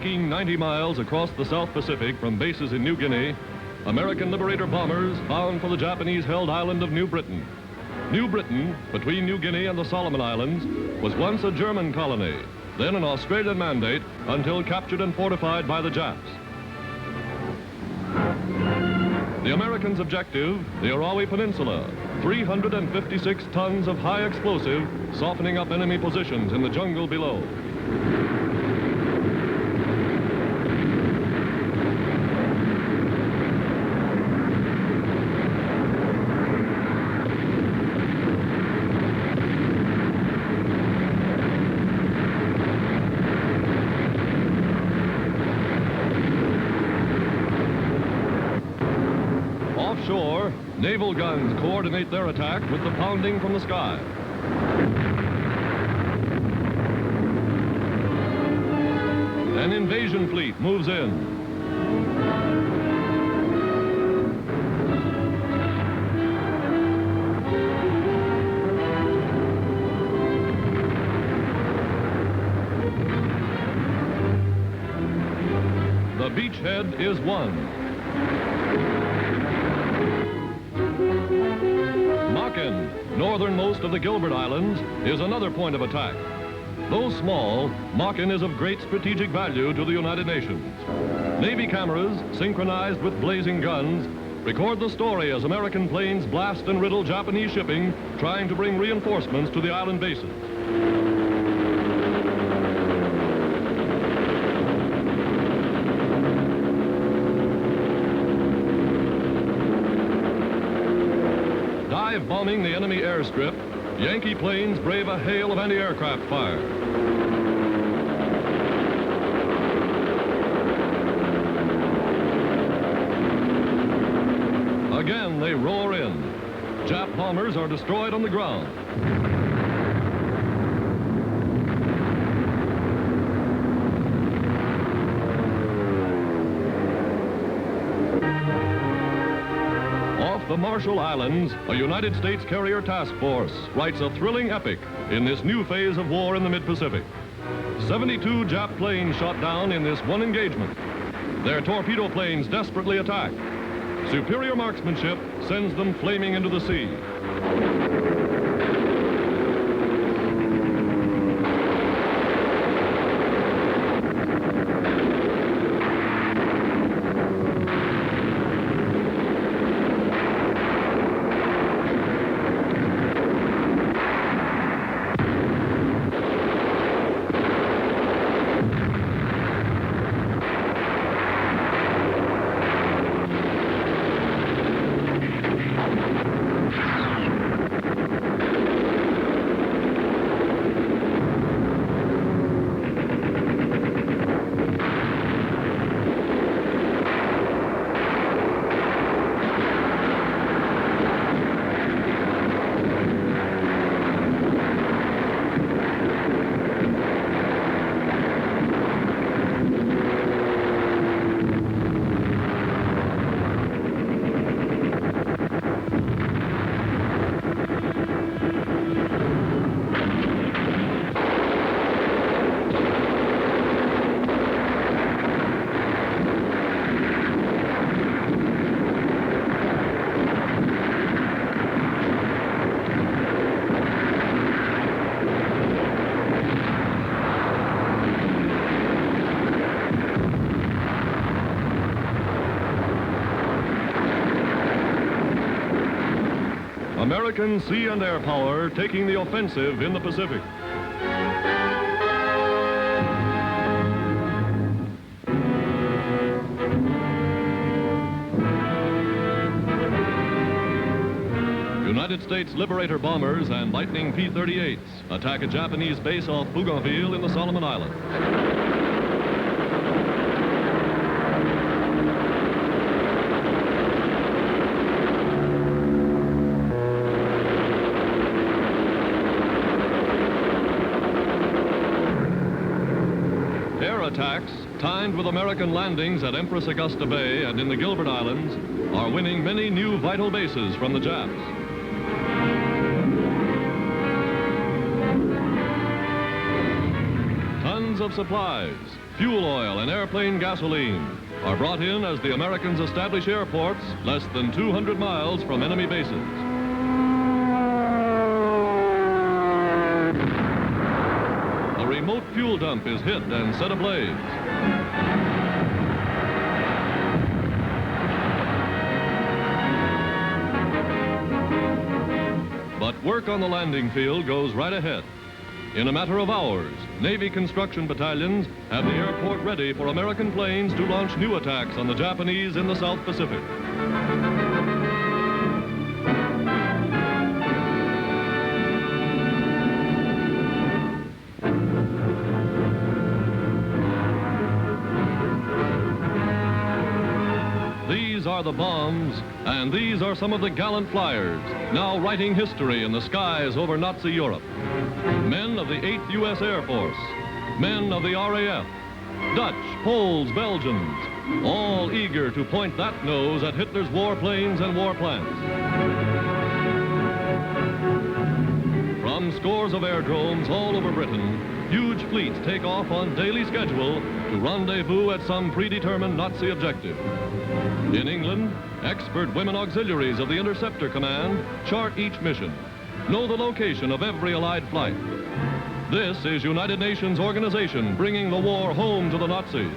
Streaking 90 miles across the South Pacific from bases in New Guinea, American Liberator bombers bound for the Japanese-held island of New Britain. New Britain, between New Guinea and the Solomon Islands, was once a German colony, then an Australian mandate until captured and fortified by the Japs. The Americans' objective, the Arawi Peninsula, 356 tons of high explosive, softening up enemy positions in the jungle below. Offshore, naval guns coordinate their attack with the pounding from the sky. An invasion fleet moves in. The beachhead is won. Northernmost of the Gilbert Islands, is another point of attack. Though small, Makin is of great strategic value to the United Nations. Navy cameras, synchronized with blazing guns, record the story as American planes blast and riddle Japanese shipping, trying to bring reinforcements to the island bases. Dive bombing the enemy airstrip, Yankee planes brave a hail of anti-aircraft fire. Again, they roar in. Jap bombers are destroyed on the ground. The Marshall Islands, a United States carrier task force, writes a thrilling epic in this new phase of war in the mid-Pacific. 72 Jap planes shot down in this one engagement. Their torpedo planes desperately attack. Superior marksmanship sends them flaming into the sea. American sea and air power taking the offensive in the Pacific. United States Liberator bombers and Lightning P-38s attack a Japanese base off Bougainville in the Solomon Islands. Attacks, timed with American landings at Empress Augusta Bay and in the Gilbert Islands, are winning many new vital bases from the Japs. Tons of supplies, fuel oil, and airplane gasoline are brought in as the Americans establish airports less than 200 miles from enemy bases. A remote fuel dump is hit and set ablaze. But work on the landing field goes right ahead. In a matter of hours, Navy construction battalions have the airport ready for American planes to launch new attacks on the Japanese in the South Pacific. These are the bombs, and these are some of the gallant flyers, now writing history in the skies over Nazi Europe. Men of the 8th U.S. Air Force, men of the RAF, Dutch, Poles, Belgians, all eager to point that nose at Hitler's warplanes and war plants. From scores of aerodromes all over Britain, huge fleets take off on daily schedule to rendezvous at some predetermined Nazi objective. In England, expert women auxiliaries of the Interceptor Command chart each mission, know the location of every Allied flight. This is United Nations organization bringing the war home to the Nazis.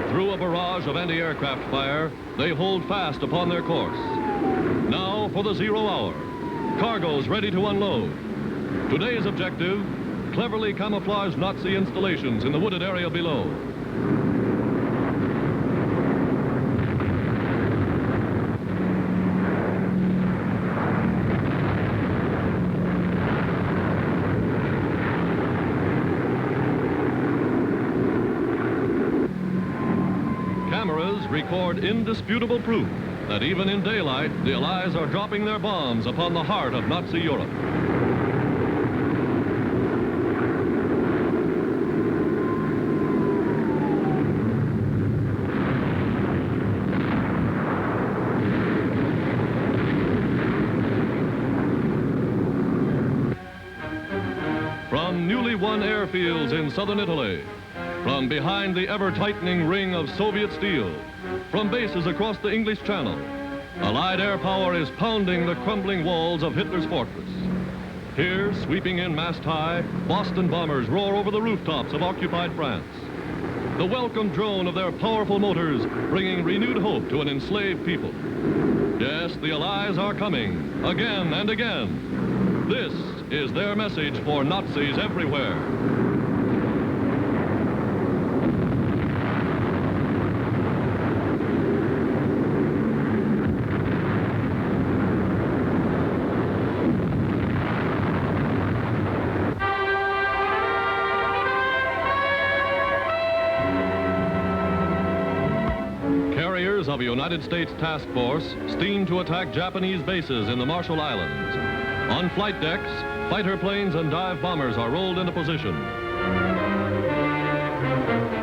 Through a barrage of anti-aircraft fire, they hold fast upon their course. Now for the 0 hour. Cargoes ready to unload. Today's objective, cleverly camouflaged Nazi installations in the wooded area below. Cameras record indisputable proof that even in daylight, the Allies are dropping their bombs upon the heart of Nazi Europe. From newly won airfields in southern Italy, from behind the ever-tightening ring of Soviet steel, from bases across the English Channel, Allied air power is pounding the crumbling walls of Hitler's fortress. Here, sweeping in mast high, Boston bombers roar over the rooftops of occupied France. The welcome drone of their powerful motors bringing renewed hope to an enslaved people. Yes, the Allies are coming, again and again. This is their message for Nazis everywhere. Carriers of a United States task force steam to attack Japanese bases in the Marshall Islands. On flight decks, fighter planes and dive bombers are rolled into position.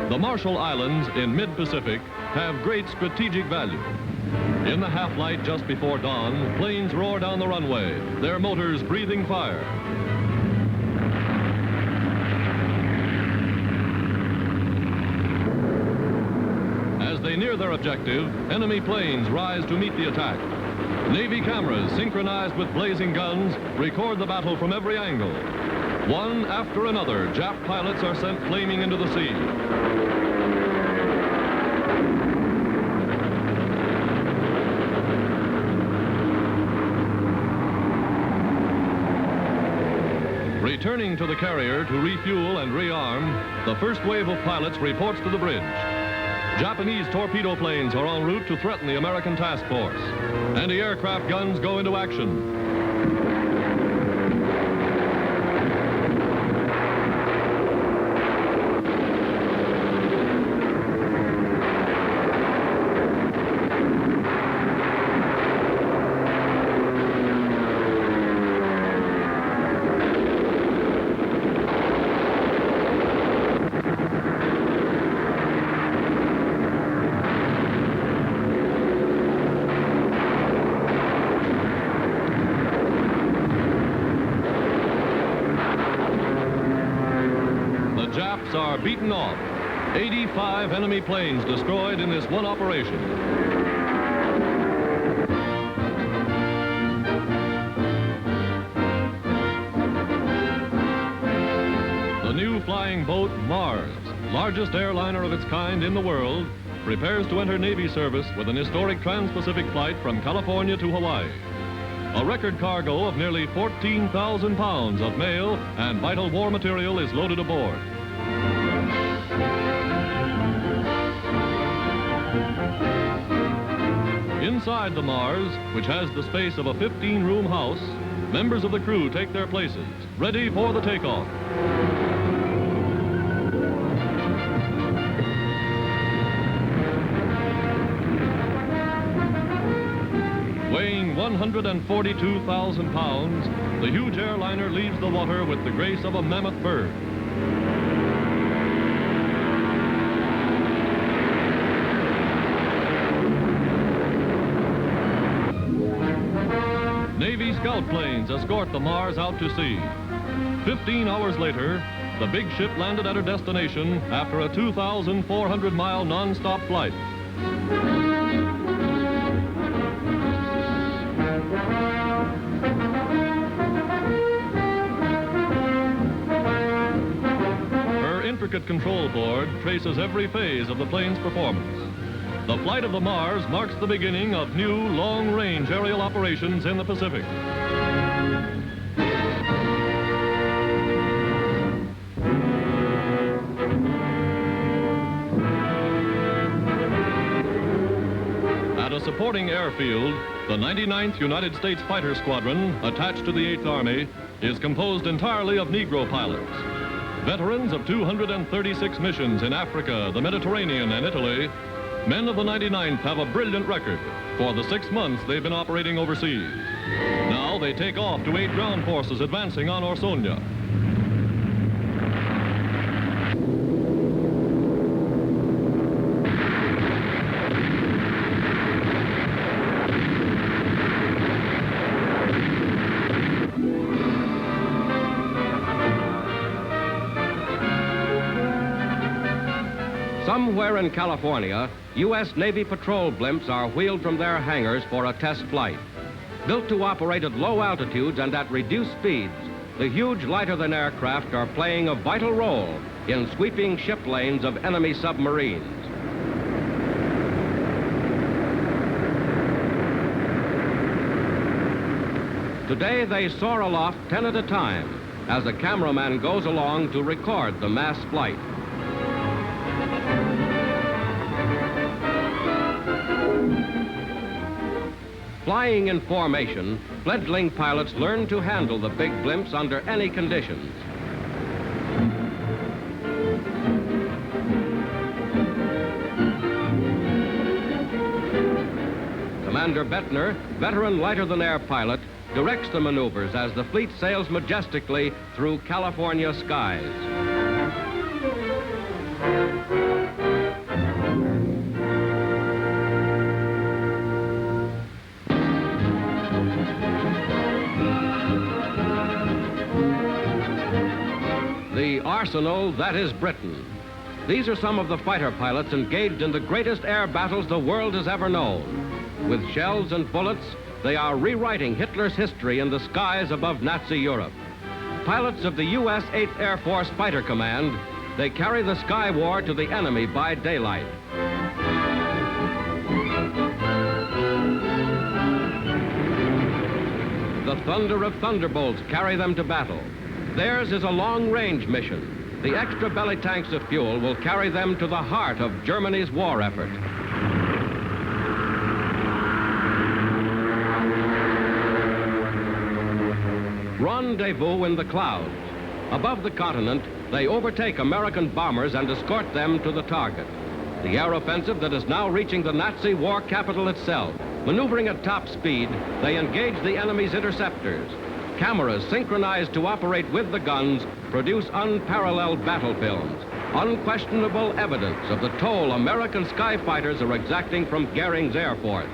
The Marshall Islands in mid-Pacific have great strategic value. In the half-light just before dawn, planes roar down the runway, their motors breathing fire. As they near their objective, enemy planes rise to meet the attack. Navy cameras, synchronized with blazing guns, record the battle from every angle. One after another, Jap pilots are sent flaming into the sea. Returning to the carrier to refuel and rearm, the first wave of pilots reports to the bridge. Japanese torpedo planes are en route to threaten the American task force. Anti-aircraft guns go into action. ships are beaten off. 85 enemy planes destroyed in this one operation. The new flying boat, Mars, largest airliner of its kind in the world, prepares to enter Navy service with an historic trans-Pacific flight from California to Hawaii. A record cargo of nearly 14,000 pounds of mail and vital war material is loaded aboard. Inside the Mars, which has the space of a 15-room house, members of the crew take their places, ready for the takeoff. Weighing 142,000 pounds, the huge airliner leaves the water with the grace of a mammoth bird. Navy scout planes escort the Mars out to sea. 15 hours later, the big ship landed at her destination after a 2,400-mile non-stop flight. Her intricate control board traces every phase of the plane's performance. The flight of the Mars marks the beginning of new long-range aerial operations in the Pacific. At a supporting airfield, the 99th United States Fighter Squadron, attached to the 8th Army, is composed entirely of Negro pilots. Veterans of 236 missions in Africa, the Mediterranean, and Italy, men of the 99th have a brilliant record for the 6 months they've been operating overseas. Now they take off to aid ground forces advancing on Orsonia. Somewhere in California, U.S. Navy patrol blimps are wheeled from their hangars for a test flight. Built to operate at low altitudes and at reduced speeds, the huge lighter-than-air craft are playing a vital role in sweeping ship lanes of enemy submarines. Today, they soar aloft 10 at a time as a cameraman goes along to record the mass flight. Flying in formation, fledgling pilots learn to handle the big blimps under any conditions. Commander Bettner, veteran lighter-than-air pilot, directs the maneuvers as the fleet sails majestically through California skies. The arsenal that is Britain. These are some of the fighter pilots engaged in the greatest air battles the world has ever known. With shells and bullets, they are rewriting Hitler's history in the skies above Nazi Europe. Pilots of the U.S. 8th Air Force Fighter Command, they carry the sky war to the enemy by daylight. The thunder of thunderbolts carry them to battle. Theirs is a long-range mission. The extra belly tanks of fuel will carry them to the heart of Germany's war effort. Rendezvous in the clouds. Above the continent, they overtake American bombers and escort them to the target. The air offensive that is now reaching the Nazi war capital itself. Maneuvering at top speed, they engage the enemy's interceptors. Cameras synchronized to operate with the guns produce unparalleled battle films, unquestionable evidence of the toll American sky fighters are exacting from Goering's Air Force.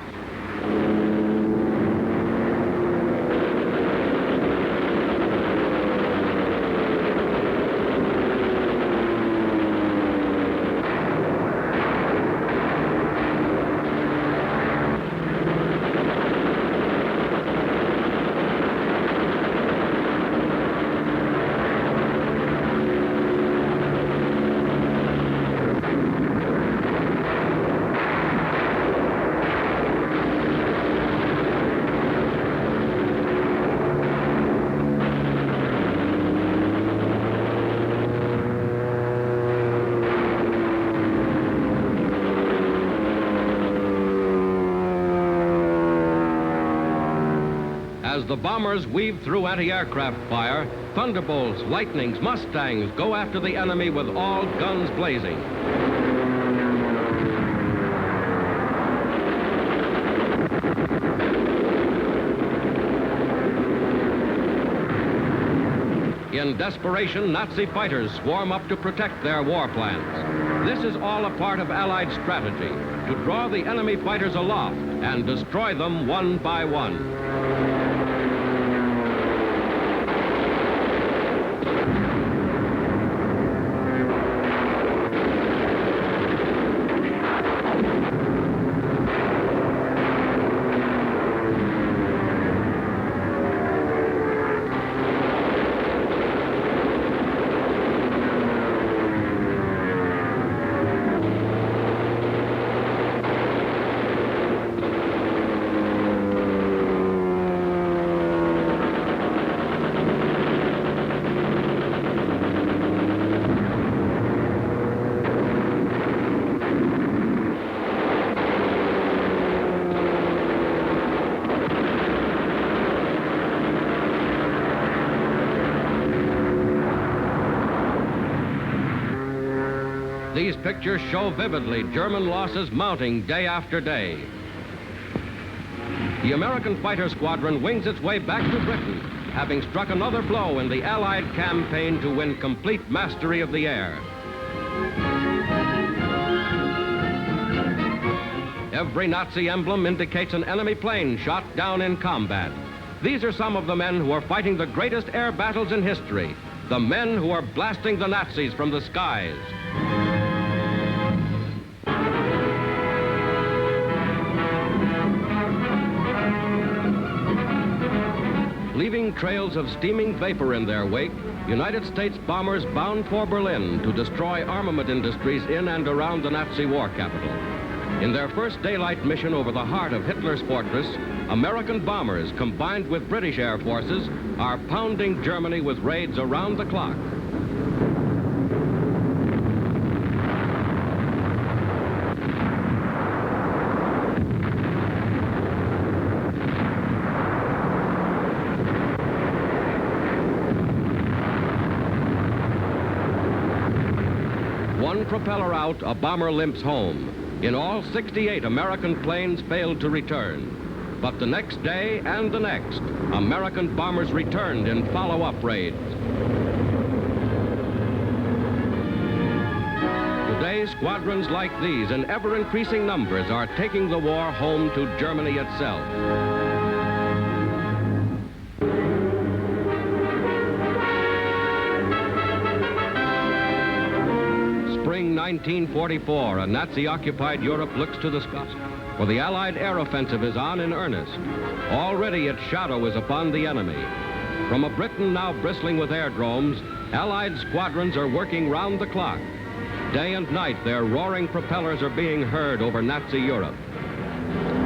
As the bombers weave through anti-aircraft fire, Thunderbolts, Lightnings, Mustangs go after the enemy with all guns blazing. In desperation, Nazi fighters swarm up to protect their war plans. This is all a part of Allied strategy, to draw the enemy fighters aloft and destroy them one by one. These pictures show vividly German losses mounting day after day. The American fighter squadron wings its way back to Britain, having struck another blow in the Allied campaign to win complete mastery of the air. Every Nazi emblem indicates an enemy plane shot down in combat. These are some of the men who are fighting the greatest air battles in history, the men who are blasting the Nazis from the skies. Leaving trails of steaming vapor in their wake, United States bombers bound for Berlin to destroy armament industries in and around the Nazi war capital. In their first daylight mission over the heart of Hitler's fortress, American bombers, combined with British air forces, are pounding Germany with raids around the clock. One propeller out, a bomber limps home. In all, 68 American planes failed to return. But the next day and the next, American bombers returned in follow-up raids. Today, squadrons like these in ever-increasing numbers are taking the war home to Germany itself. Spring 1944, a Nazi-occupied Europe looks to the skies, for the Allied air offensive is on in earnest. Already its shadow is upon the enemy. From a Britain now bristling with aerodromes, Allied squadrons are working round the clock. Day and night, their roaring propellers are being heard over Nazi Europe.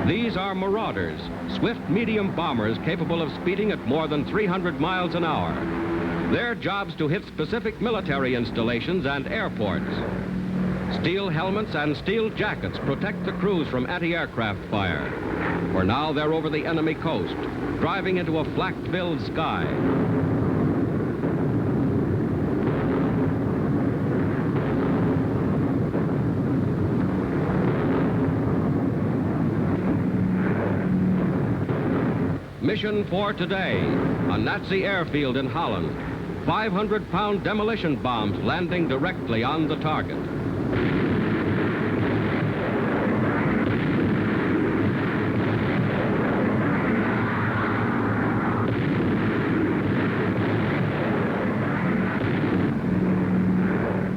These are Marauders, swift medium bombers capable of speeding at more than 300 miles an hour. Their job's to hit specific military installations and airports. Steel helmets and steel jackets protect the crews from anti-aircraft fire. For now, they're over the enemy coast, driving into a flak-filled sky. Mission for today, a Nazi airfield in Holland. 500-pound demolition bombs landing directly on the target.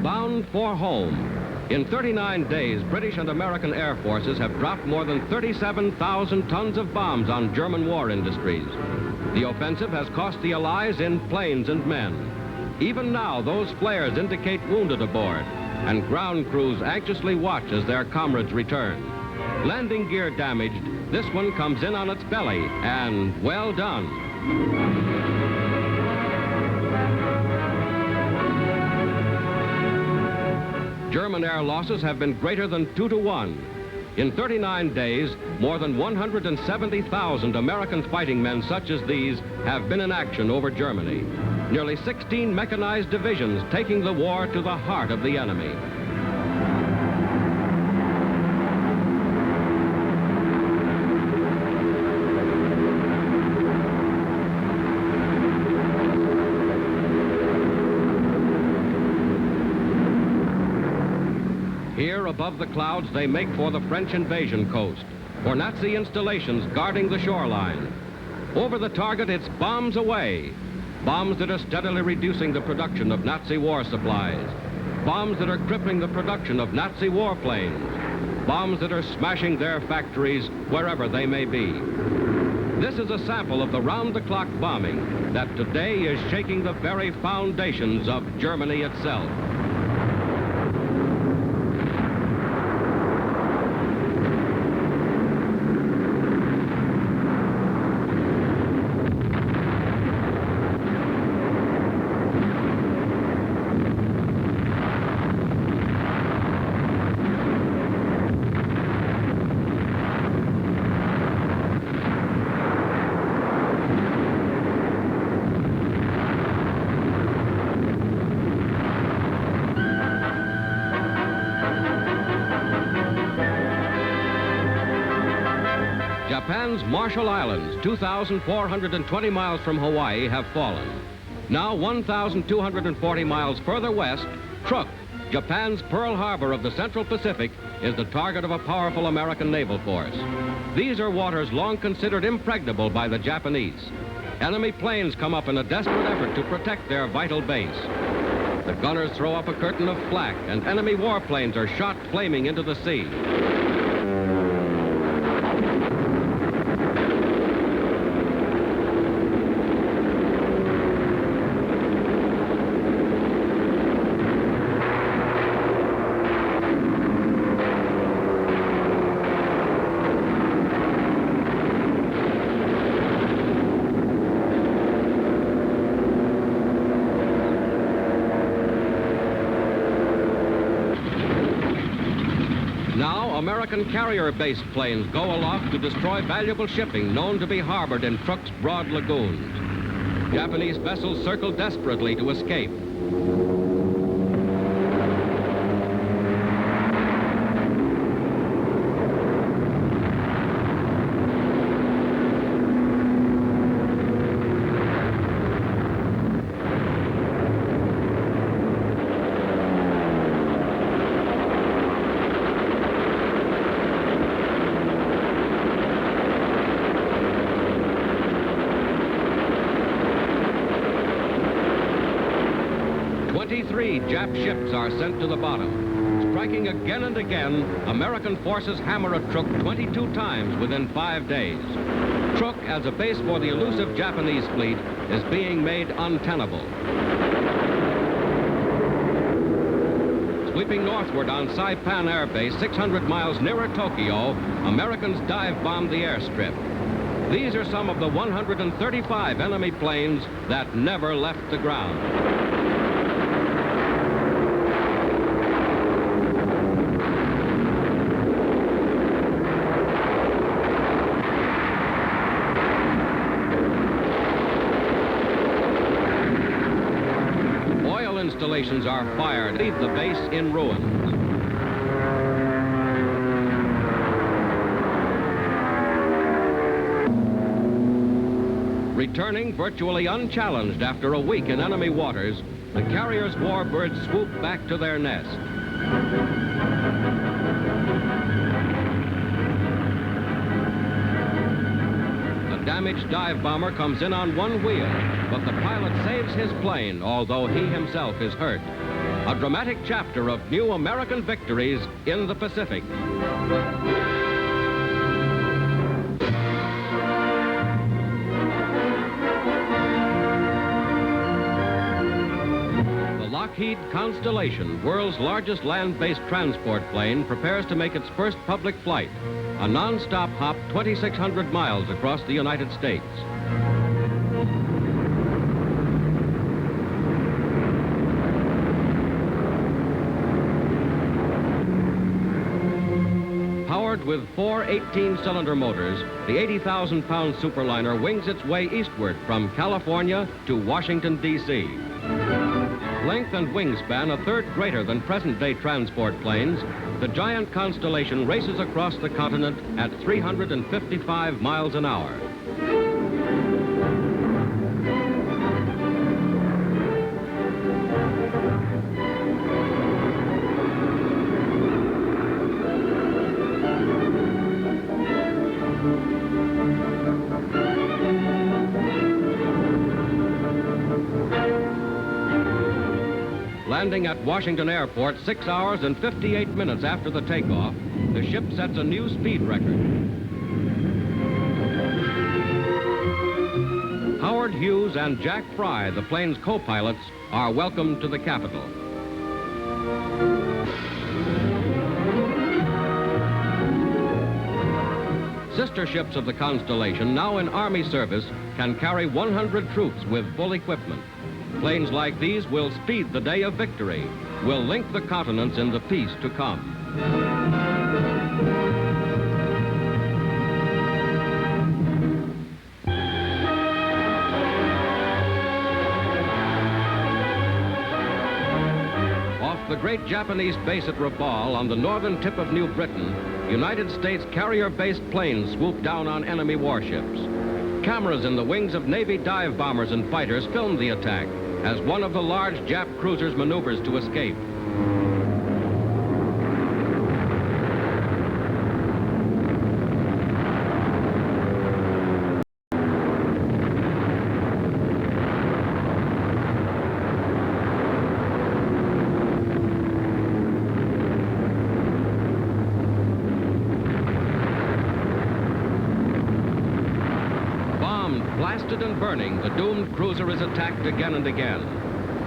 Bound for home. In 39 days, British and American air forces have dropped more than 37,000 tons of bombs on German war industries. The offensive has cost the Allies in planes and men. Even now, those flares indicate wounded aboard, and ground crews anxiously watch as their comrades return. Landing gear damaged, this one comes in on its belly, and well done. German air losses have been greater than 2 to 1. In 39 days, more than 170,000 American fighting men such as these have been in action over Germany. Nearly 16 mechanized divisions taking the war to the heart of the enemy. Here above the clouds, they make for the French invasion coast, for Nazi installations guarding the shoreline. Over the target, it's bombs away. Bombs that are steadily reducing the production of Nazi war supplies. Bombs that are crippling the production of Nazi warplanes. Bombs that are smashing their factories wherever they may be. This is a sample of the round-the-clock bombing that today is shaking the very foundations of Germany itself. Japan's Marshall Islands, 2,420 miles from Hawaii, have fallen. Now 1,240 miles further west, Truk, Japan's Pearl Harbor of the Central Pacific, is the target of a powerful American naval force. These are waters long considered impregnable by the Japanese. Enemy planes come up in a desperate effort to protect their vital base. The gunners throw up a curtain of flak, and enemy warplanes are shot flaming into the sea. Now, American carrier-based planes go aloft to destroy valuable shipping known to be harbored in Truk's broad lagoons. Japanese vessels circle desperately to escape. Three Jap ships are sent to the bottom. Striking again and again, American forces hammer at Truk 22 times within 5 days. Truk, as a base for the elusive Japanese fleet, is being made untenable. Sweeping northward on Saipan Air Base, 600 miles nearer Tokyo, Americans dive-bomb the airstrip. These are some of the 135 enemy planes that never left the ground. Installations are fired, leave the base in ruins. Returning virtually unchallenged after a week in enemy waters, the carrier's warbirds swoop back to their nest. The damaged dive bomber comes in on one wheel, but the pilot saves his plane, although he himself is hurt. A dramatic chapter of new American victories in the Pacific. The Lockheed Constellation, world's largest land-based transport plane, prepares to make its first public flight, a non-stop hop 2,600 miles across the United States. Powered Powered with four 18-cylinder motors, the 80,000-pound superliner wings its way eastward from California to Washington, D.C. Length and wingspan a third greater than present-day transport planes, the giant Constellation races across the continent at 355 miles an hour. Landing at Washington Airport 6 hours and 58 minutes after the takeoff, the ship sets a new speed record. Howard Hughes and Jack Fry, the plane's co-pilots, are welcomed to the Capitol. Sister ships of the Constellation, now in Army service, can carry 100 troops with full equipment. Planes like these will speed the day of victory, will link the continents in the peace to come. Off the great Japanese base at Rabaul on the northern tip of New Britain, United States carrier-based planes swoop down on enemy warships. Cameras in the wings of Navy dive bombers and fighters film the attack as one of the large Jap cruisers maneuvers to escape. Blasted and burning, the doomed cruiser is attacked again and again.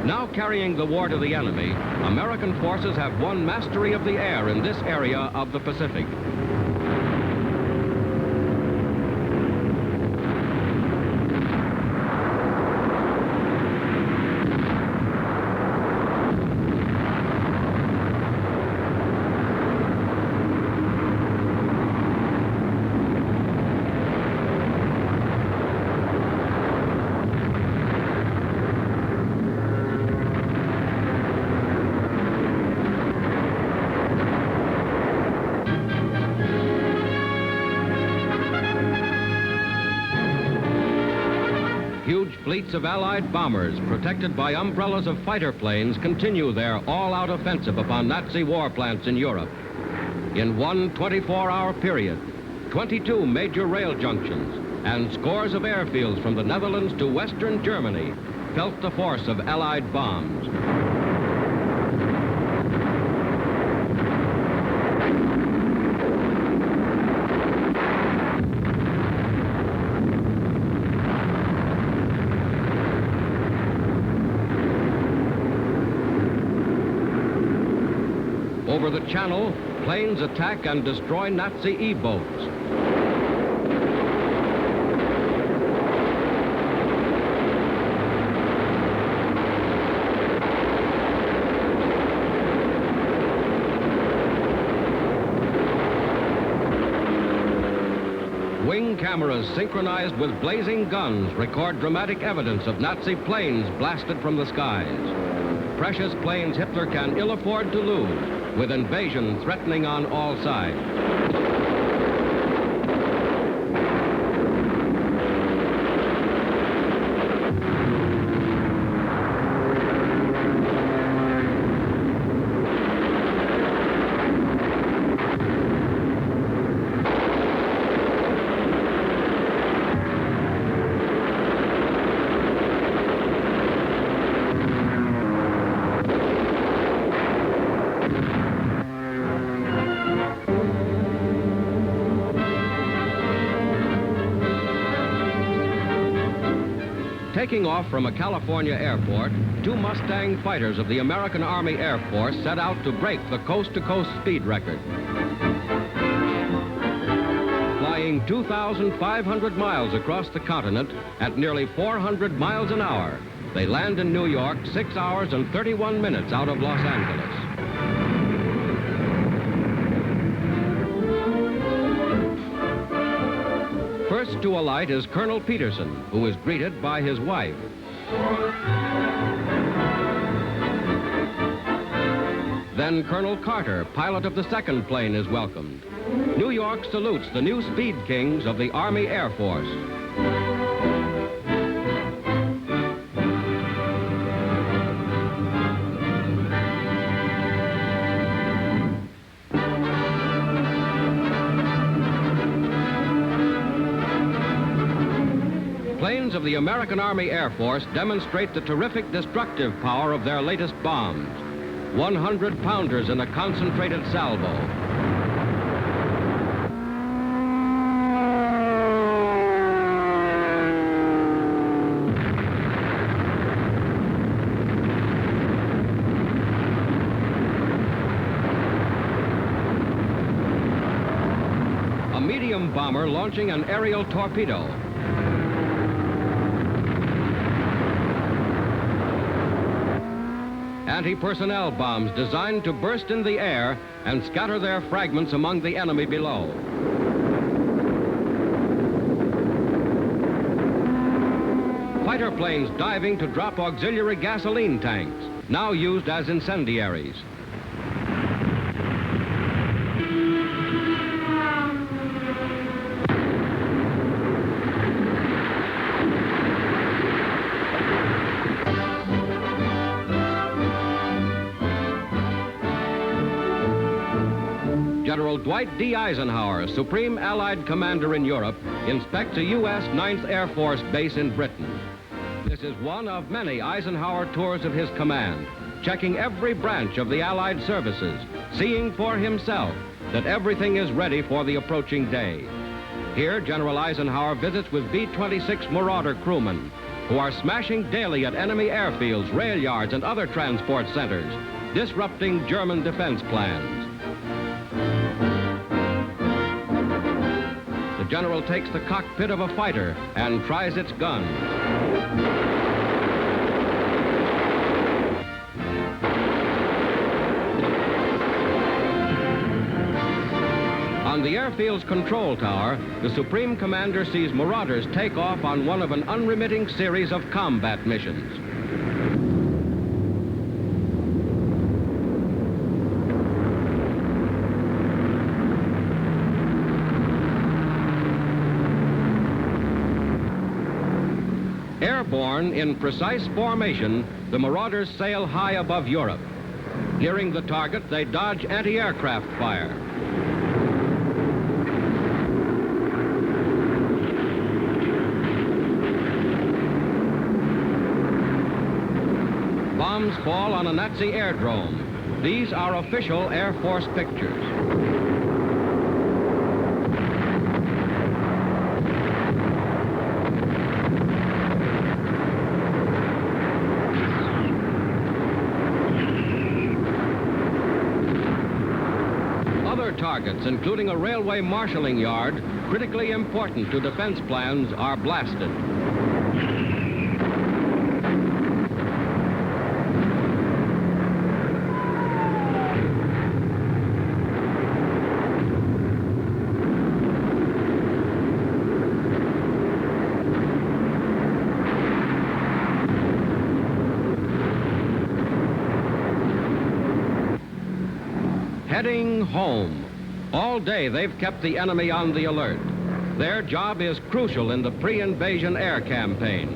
Now carrying the war to the enemy, American forces have won mastery of the air in this area of the Pacific. Huge fleets of Allied bombers, protected by umbrellas of fighter planes, continue their all-out offensive upon Nazi war plants in Europe. In one 24-hour period, 22 major rail junctions and scores of airfields from the Netherlands to western Germany felt the force of Allied bombs. Over the Channel, planes attack and destroy Nazi E-boats. Wing cameras synchronized with blazing guns record dramatic evidence of Nazi planes blasted from the skies. Precious planes Hitler can ill afford to lose, with invasion threatening on all sides. Taking off from a California airport, two Mustang fighters of the American Army Air Force set out to break the coast-to-coast speed record. Flying 2,500 miles across the continent at nearly 400 miles an hour, they land in New York 6 hours and 31 minutes out of Los Angeles. First to alight is Colonel Peterson, who is greeted by his wife. Then Colonel Carter, pilot of the second plane, is welcomed. New York salutes the new Speed Kings of the Army Air Force. Planes of the American Army Air Force demonstrate the terrific destructive power of their latest bombs. 100-pounders in a concentrated salvo. A medium bomber launching an aerial torpedo. Anti-personnel bombs designed to burst in the air and scatter their fragments among the enemy below. Fighter planes diving to drop auxiliary gasoline tanks, now used as incendiaries. General Dwight D. Eisenhower, Supreme Allied Commander in Europe, inspects a U.S. 9th Air Force base in Britain. This is one of many Eisenhower tours of his command, checking every branch of the Allied services, seeing for himself that everything is ready for the approaching day. Here, General Eisenhower visits with B-26 Marauder crewmen, who are smashing daily at enemy airfields, rail yards, and other transport centers, disrupting German defense plans. The general takes the cockpit of a fighter and tries its gun. On the airfield's control tower, the Supreme Commander sees Marauders take off on one of an unremitting series of combat missions. Airborne in precise formation, the Marauders sail high above Europe. Nearing the target, they dodge anti-aircraft fire. Bombs fall on a Nazi airdrome. These are official Air Force pictures. Targets, including a railway marshalling yard, critically important to defense plans, are blasted. Heading home. All day, they've kept the enemy on the alert. Their job is crucial in the pre-invasion air campaign.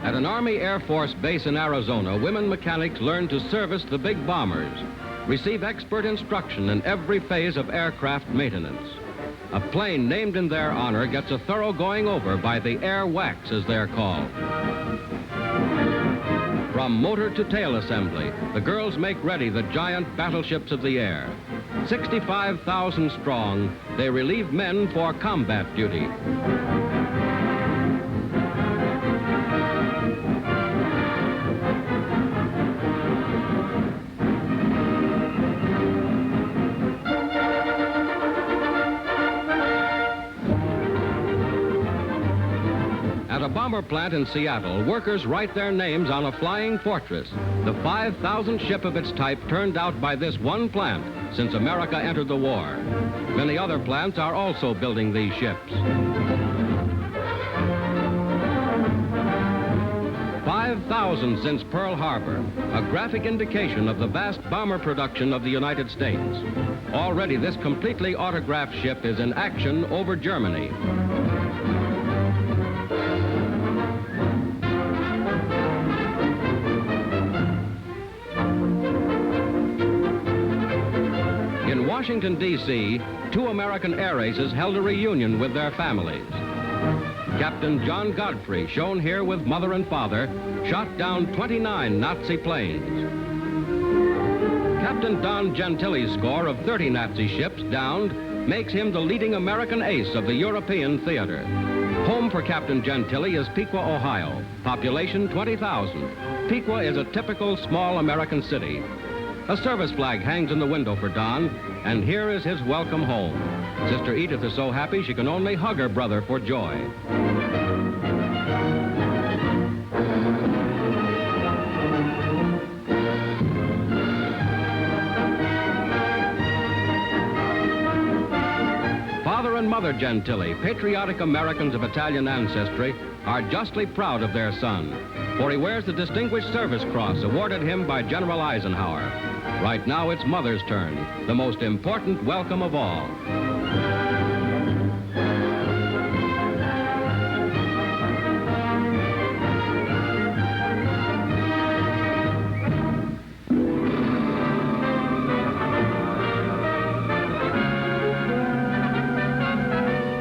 At an Army Air Force base in Arizona, women mechanics learn to service the big bombers, receive expert instruction in every phase of aircraft maintenance. A plane named in their honor gets a thorough going over by the air whacks, as they're called. From motor to tail assembly, the girls make ready the giant battleships of the air. 65,000 strong, they relieve men for combat duty. At bomber plant in Seattle, workers write their names on a flying fortress, the 5,000th ship of its type turned out by this one plant since America entered the war. Many other plants are also building these ships. 5,000 since Pearl Harbor, a graphic indication of the vast bomber production of the United States. Already, this completely autographed ship is in action over Germany. In Washington, D.C., 2 American air aces held a reunion with their families. Captain John Godfrey, shown here with mother and father, shot down 29 Nazi planes. Captain Don Gentili's score of 30 Nazi ships downed makes him the leading American ace of the European theater. Home for Captain Gentili is Piqua, Ohio. Population 20,000. Piqua is a typical small American city. A service flag hangs in the window for Don, and here is his welcome home. Sister Edith is so happy she can only hug her brother for joy. Father and Mother Gentili, patriotic Americans of Italian ancestry, are justly proud of their son, for he wears the Distinguished Service Cross awarded him by General Eisenhower. Right now, it's Mother's turn, the most important welcome of all.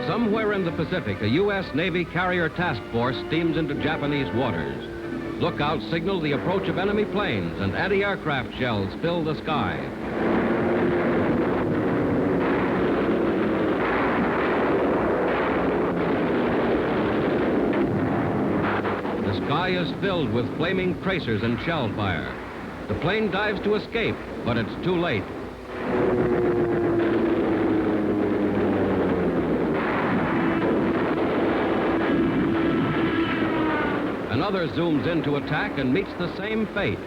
Somewhere in the Pacific, a U.S. Navy carrier task force steams into Japanese waters. Lookouts signal the approach of enemy planes, and anti-aircraft shells fill the sky. The sky is filled with flaming tracers and shell fire. The plane dives to escape, but it's too late. Another zooms in to attack and meets the same fate.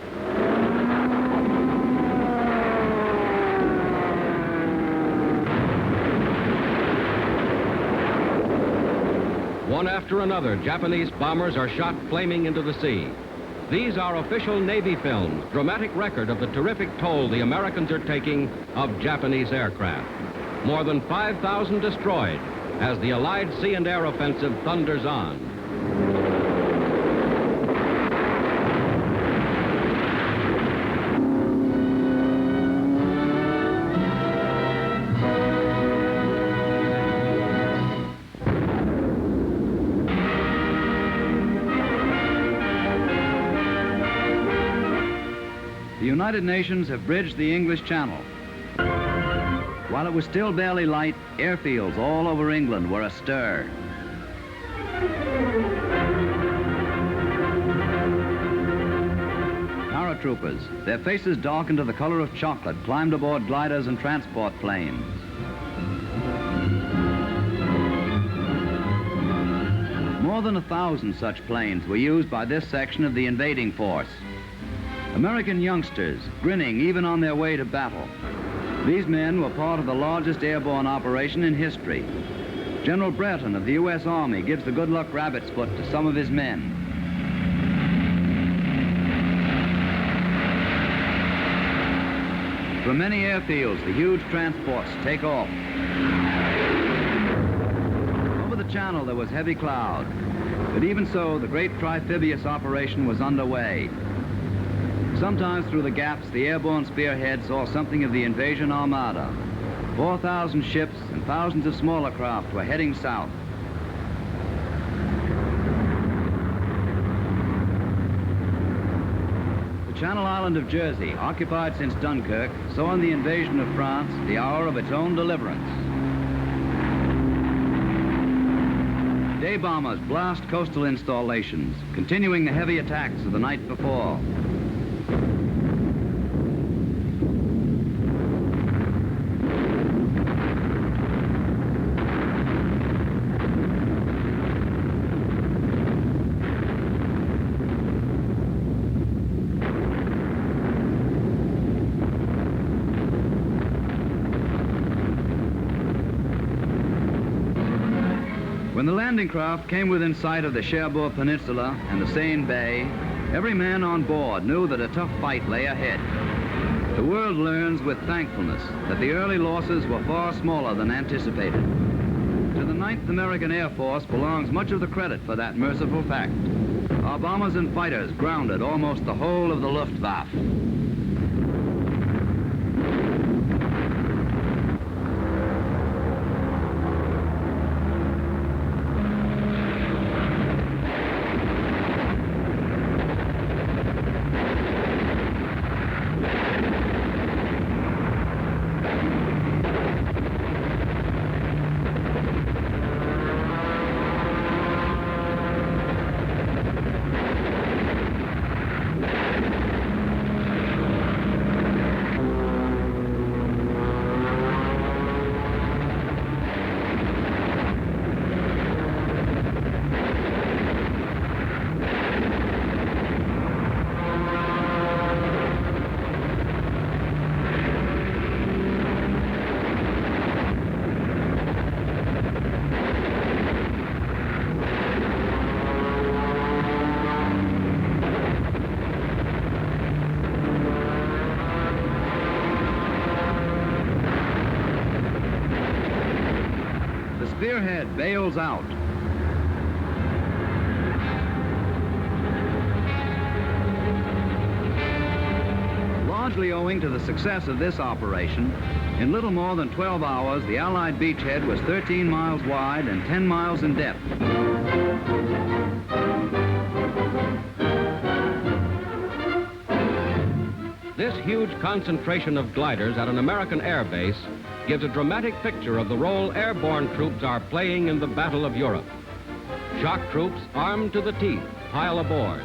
One after another, Japanese bombers are shot flaming into the sea. These are official Navy films, dramatic record of the terrific toll the Americans are taking of Japanese aircraft. More than 5,000 destroyed as the Allied sea and air offensive thunders on. The United Nations have bridged the English Channel. While it was still barely light, airfields all over England were astir. Paratroopers, their faces darkened to the color of chocolate, climbed aboard gliders and transport planes. More than 1,000 such planes were used by this section of the invading force. American youngsters, grinning even on their way to battle. These men were part of the largest airborne operation in history. General Breton of the U.S. Army gives the good luck rabbit's foot to some of his men. From many airfields, the huge transports take off. Over the channel, there was heavy cloud. But even so, the great trifibious operation was underway. Sometimes through the gaps, the airborne spearhead saw something of the invasion armada. 4,000 ships and thousands of smaller craft were heading south. The Channel Island of Jersey, occupied since Dunkirk, saw in the invasion of France the hour of its own deliverance. Day bombers blast coastal installations, continuing the heavy attacks of the night before. When the landing craft came within sight of the Cherbourg Peninsula and the Seine Bay, every man on board knew that a tough fight lay ahead. The world learns with thankfulness that the early losses were far smaller than anticipated. To the 9th American Air Force belongs much of the credit for that merciful fact. Our bombers and fighters grounded almost the whole of the Luftwaffe. Spearhead bails out. Largely owing to the success of this operation, in little more than 12 hours, the Allied beachhead was 13 miles wide and 10 miles in depth. This huge concentration of gliders at an American air base gives a dramatic picture of the role airborne troops are playing in the Battle of Europe. Shock troops, armed to the teeth, pile aboard.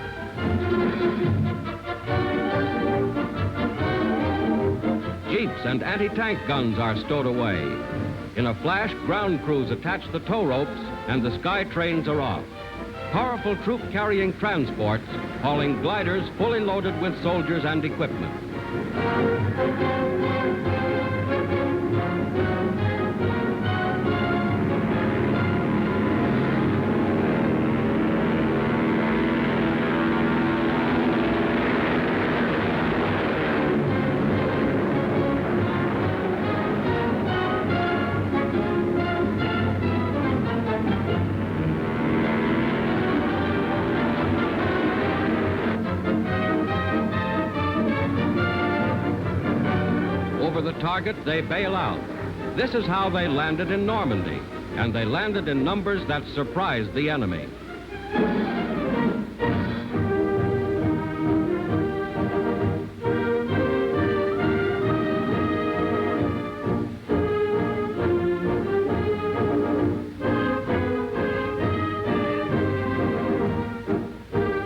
Jeeps and anti-tank guns are stowed away. In a flash, ground crews attach the tow ropes and the sky trains are off. Powerful troop-carrying transports hauling gliders fully loaded with soldiers and equipment. Over the target, they bail out. This is how they landed in Normandy, and they landed in numbers that surprised the enemy.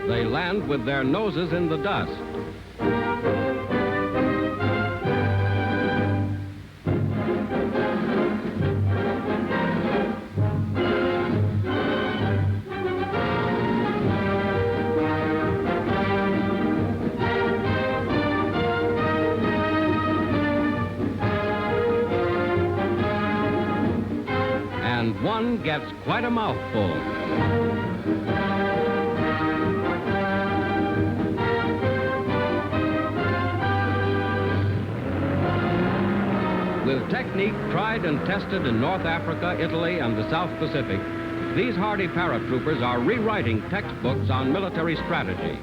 They land with their noses in the dust. And one gets quite a mouthful. With technique tried and tested in North Africa, Italy, and the South Pacific, these hardy paratroopers are rewriting textbooks on military strategy.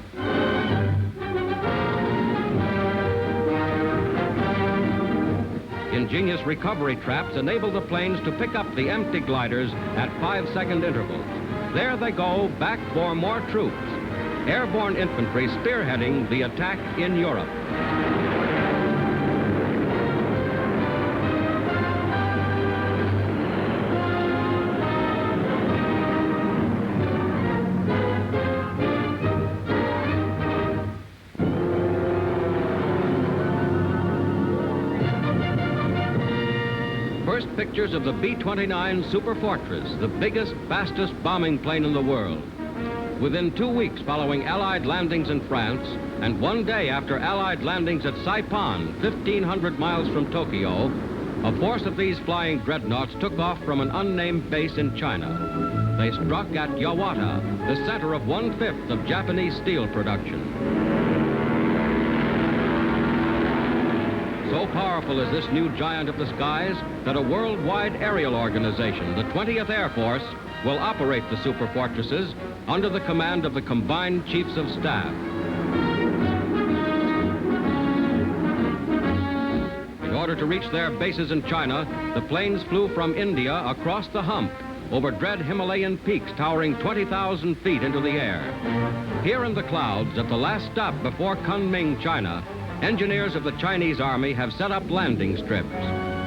Ingenious recovery traps enable the planes to pick up the empty gliders at 5-second intervals. There they go, back for more troops. Airborne infantry spearheading the attack in Europe. First pictures of the B-29 Super Fortress, the biggest, fastest bombing plane in the world. Within 2 weeks following Allied landings in France, and 1 day after Allied landings at Saipan, 1,500 miles from Tokyo, a force of these flying dreadnoughts took off from an unnamed base in China. they struck at Yawata, the center of 1/5 of Japanese steel production. So powerful is this new giant of the skies that a worldwide aerial organization, the 20th Air Force, will operate the superfortresses under the command of the combined chiefs of staff. In order to reach their bases in China, the planes flew from India across the hump over dread Himalayan peaks towering 20,000 feet into the air. Here in the clouds, at the last stop before Kunming, China, engineers of the Chinese Army have set up landing strips.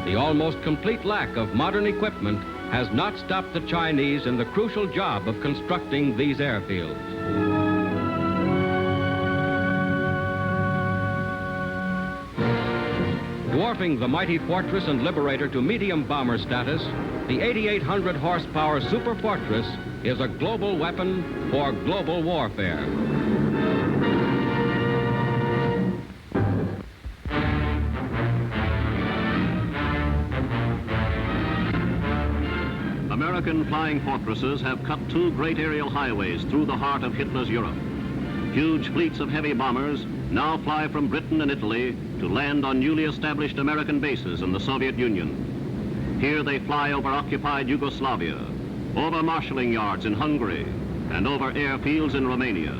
The almost complete lack of modern equipment has not stopped the Chinese in the crucial job of constructing these airfields. Dwarfing the mighty Fortress and Liberator to medium bomber status, the 8,800 horsepower Super Fortress is a global weapon for global warfare. American flying fortresses have cut two great aerial highways through the heart of Hitler's Europe. Huge fleets of heavy bombers now fly from Britain and Italy to land on newly established American bases in the Soviet Union. Here they fly over occupied Yugoslavia, over marshalling yards in Hungary, and over airfields in Romania.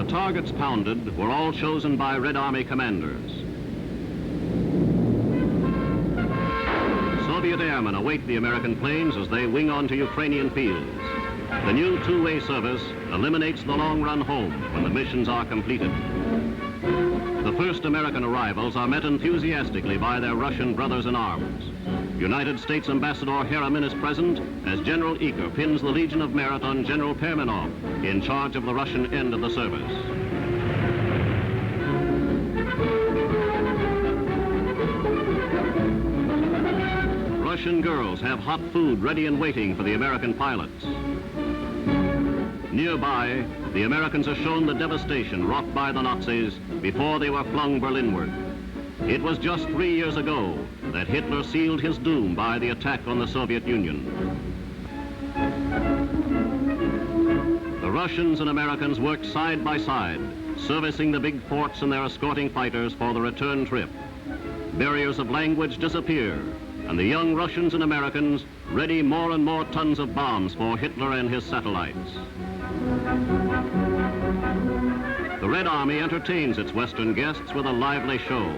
Targets pounded were all chosen by Red Army commanders. Soviet airmen await the American planes as they wing onto Ukrainian fields. The new two-way service eliminates the long run home when the missions are completed. The first American arrivals are met enthusiastically by their Russian brothers in arms. United States Ambassador Harriman is present as General Eaker pins the Legion of Merit on General Perminov, in charge of the Russian end of the service. Russian girls have hot food ready and waiting for the American pilots. Nearby, the Americans are shown the devastation wrought by the Nazis before they were flung Berlinward. It was just 3 years ago that Hitler sealed his doom by the attack on the Soviet Union. The Russians and Americans worked side by side, servicing the big forts and their escorting fighters for the return trip. Barriers of language disappear, and the young Russians and Americans ready more and more tons of bombs for Hitler and his satellites. The Red Army entertains its Western guests with a lively show.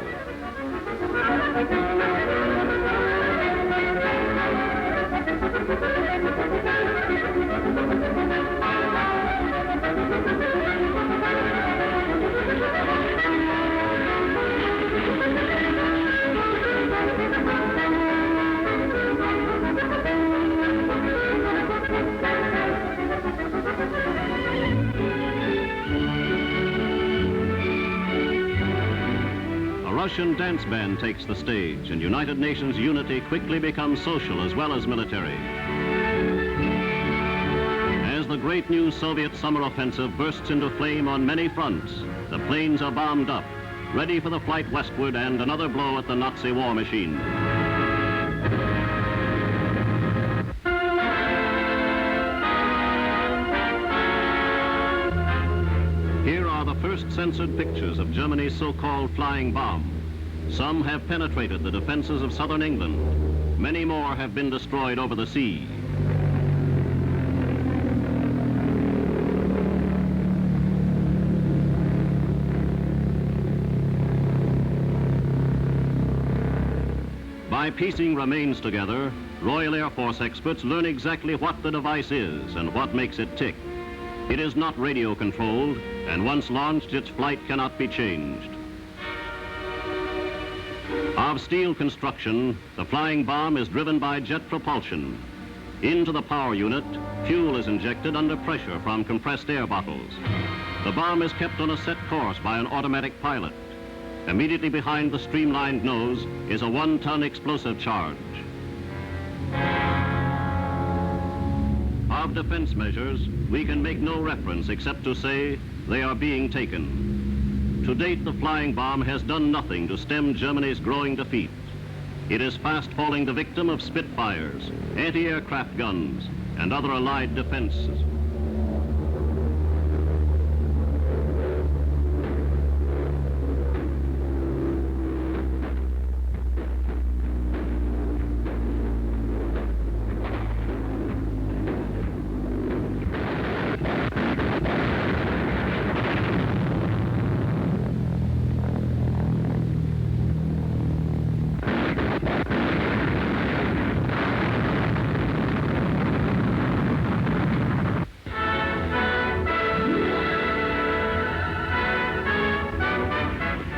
A Russian dance band takes the stage, and United Nations unity quickly becomes social as well as military. As the great new Soviet summer offensive bursts into flame on many fronts, the planes are bombed up, ready for the flight westward and another blow at the Nazi war machine. Here are the first censored pictures of Germany's so-called flying bomb. Some have penetrated the defenses of southern England. Many more have been destroyed over the sea. By piecing remains together, Royal Air Force experts learn exactly what the device is and what makes it tick. It is not radio controlled, and once launched, its flight cannot be changed. Of steel construction, the flying bomb is driven by jet propulsion. Into the power unit, fuel is injected under pressure from compressed air bottles. The bomb is kept on a set course by an automatic pilot. Immediately behind the streamlined nose is a 1-ton explosive charge. Of defense measures, we can make no reference except to say they are being taken. To date, the flying bomb has done nothing to stem Germany's growing defeat. It is fast falling the victim of Spitfires, anti-aircraft guns, and other allied defenses.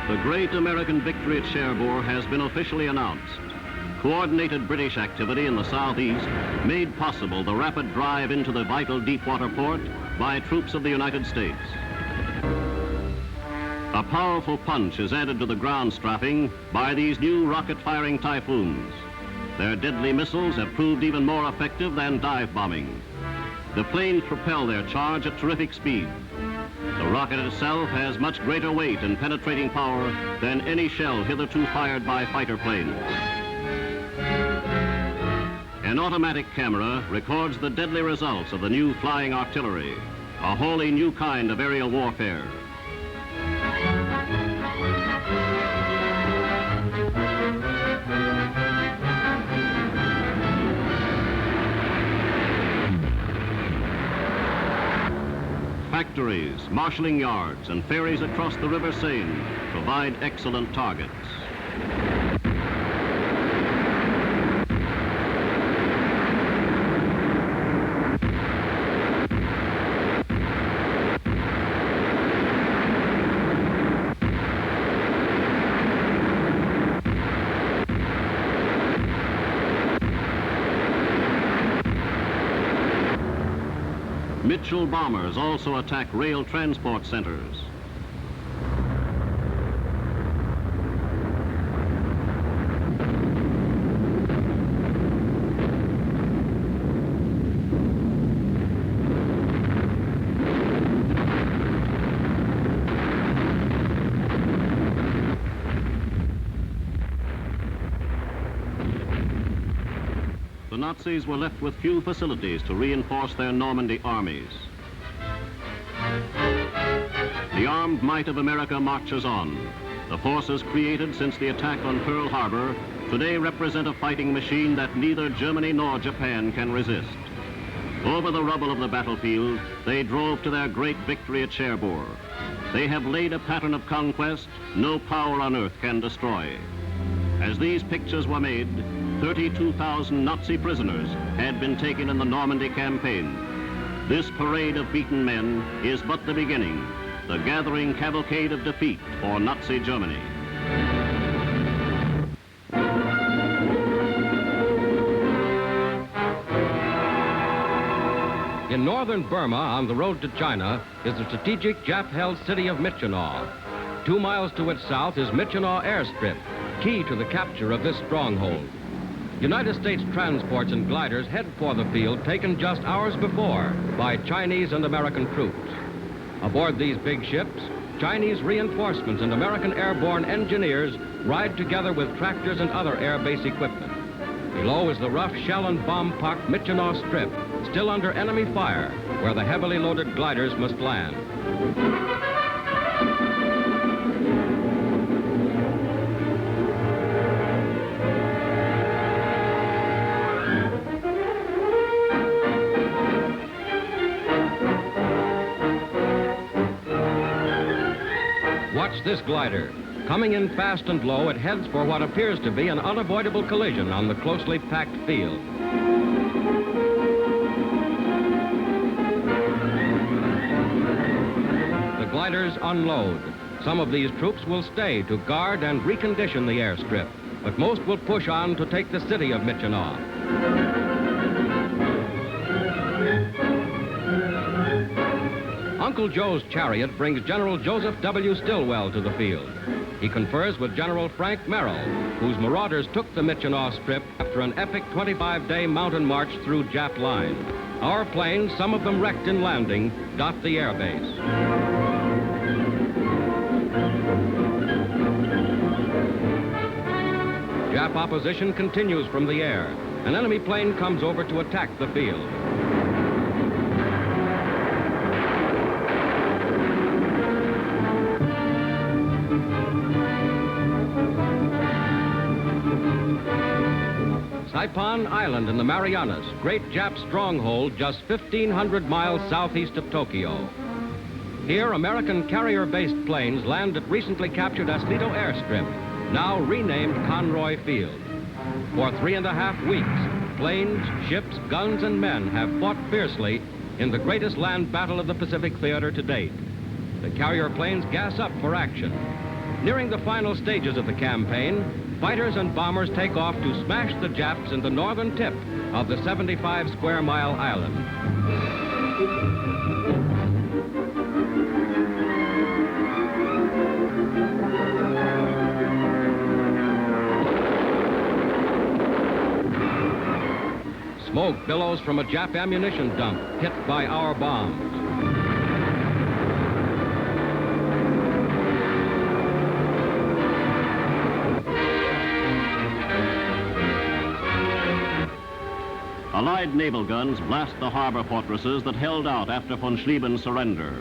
The great American victory at Cherbourg has been officially announced. Coordinated British activity in the southeast made possible the rapid drive into the vital deepwater port by troops of the United States. A powerful punch is added to the ground strapping by these new rocket-firing Typhoons. Their deadly missiles have proved even more effective than dive bombing. The planes propel their charge at terrific speed. The rocket itself has much greater weight and penetrating power than any shell hitherto fired by fighter planes. An automatic camera records the deadly results of the new flying artillery, a wholly new kind of aerial warfare. Factories, marshalling yards, and ferries across the River Seine provide excellent targets. Mitchell bombers also attack rail transport centers. The Nazis were left with few facilities to reinforce their Normandy armies. The armed might of America marches on. The forces created since the attack on Pearl Harbor today represent a fighting machine that neither Germany nor Japan can resist. Over the rubble of the battlefield, they drove to their great victory at Cherbourg. They have laid a pattern of conquest no power on earth can destroy. As these pictures were made, 32,000 Nazi prisoners had been taken in the Normandy campaign. This parade of beaten men is but the beginning, the gathering cavalcade of defeat for Nazi Germany. In northern Burma, on the road to China, is the strategic Jap-held city of Myitkyina. 2 miles to its south is Myitkyina airstrip, key to the capture of this stronghold. United States transports and gliders head for the field taken just hours before by Chinese and American troops. Aboard these big ships, Chinese reinforcements and American airborne engineers ride together with tractors and other air base equipment. Below is the rough shell and bomb-pocked Myitkyina strip, still under enemy fire, where the heavily loaded gliders must land. Watch this glider. Coming in fast and low, it heads for what appears to be an unavoidable collision on the closely packed field. The gliders unload. Some of these troops will stay to guard and recondition the airstrip, but most will push on to take the city of Myitkyina. Uncle Joe's chariot brings General Joseph W. Stilwell to the field. He confers with General Frank Merrill, whose marauders took the Michinow Strip after an epic 25-day mountain march through Jap line. Our planes, some of them wrecked in landing, dot the airbase. Jap opposition continues from the air. An enemy plane comes over to attack the field. Saipan Island in the Marianas, great Jap stronghold just 1,500 miles southeast of Tokyo. Here, American carrier-based planes land at recently captured Aslito Airstrip, now renamed Conroy Field. For 3.5 weeks, planes, ships, guns, and men have fought fiercely in the greatest land battle of the Pacific Theater to date. The carrier planes gas up for action. Nearing the final stages of the campaign, fighters and bombers take off to smash the Japs in the northern tip of the 75-square-mile island. Smoke billows from a Jap ammunition dump hit by our bombs. Allied naval guns blast the harbor fortresses that held out after von Schlieben's surrender.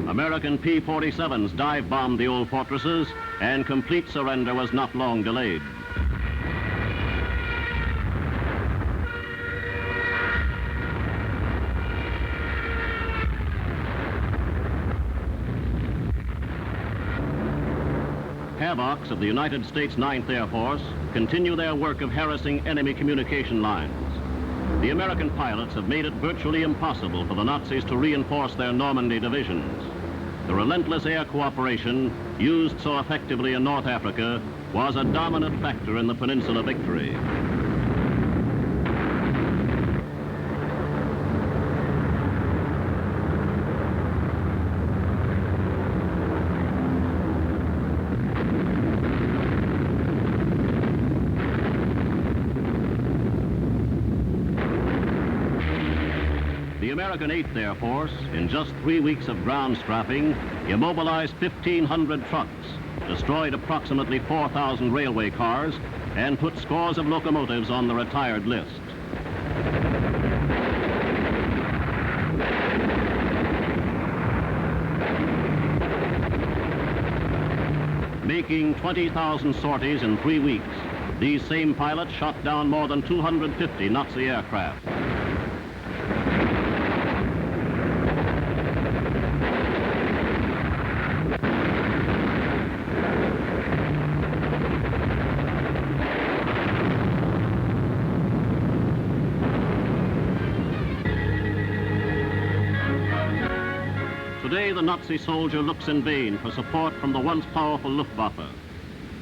American P-47s dive-bombed the old fortresses, and complete surrender was not long delayed. Havocs of the United States 9th Air Force continue their work of harassing enemy communication lines. The American pilots have made it virtually impossible for the Nazis to reinforce their Normandy divisions. The relentless air cooperation used so effectively in North Africa was a dominant factor in the Peninsula victory. The American 8th Air Force, in just 3 weeks of ground strafing, immobilized 1,500 trucks, destroyed approximately 4,000 railway cars, and put scores of locomotives on the retired list. Making 20,000 sorties in 3 weeks, these same pilots shot down more than 250 Nazi aircraft. Today, the Nazi soldier looks in vain for support from the once powerful Luftwaffe.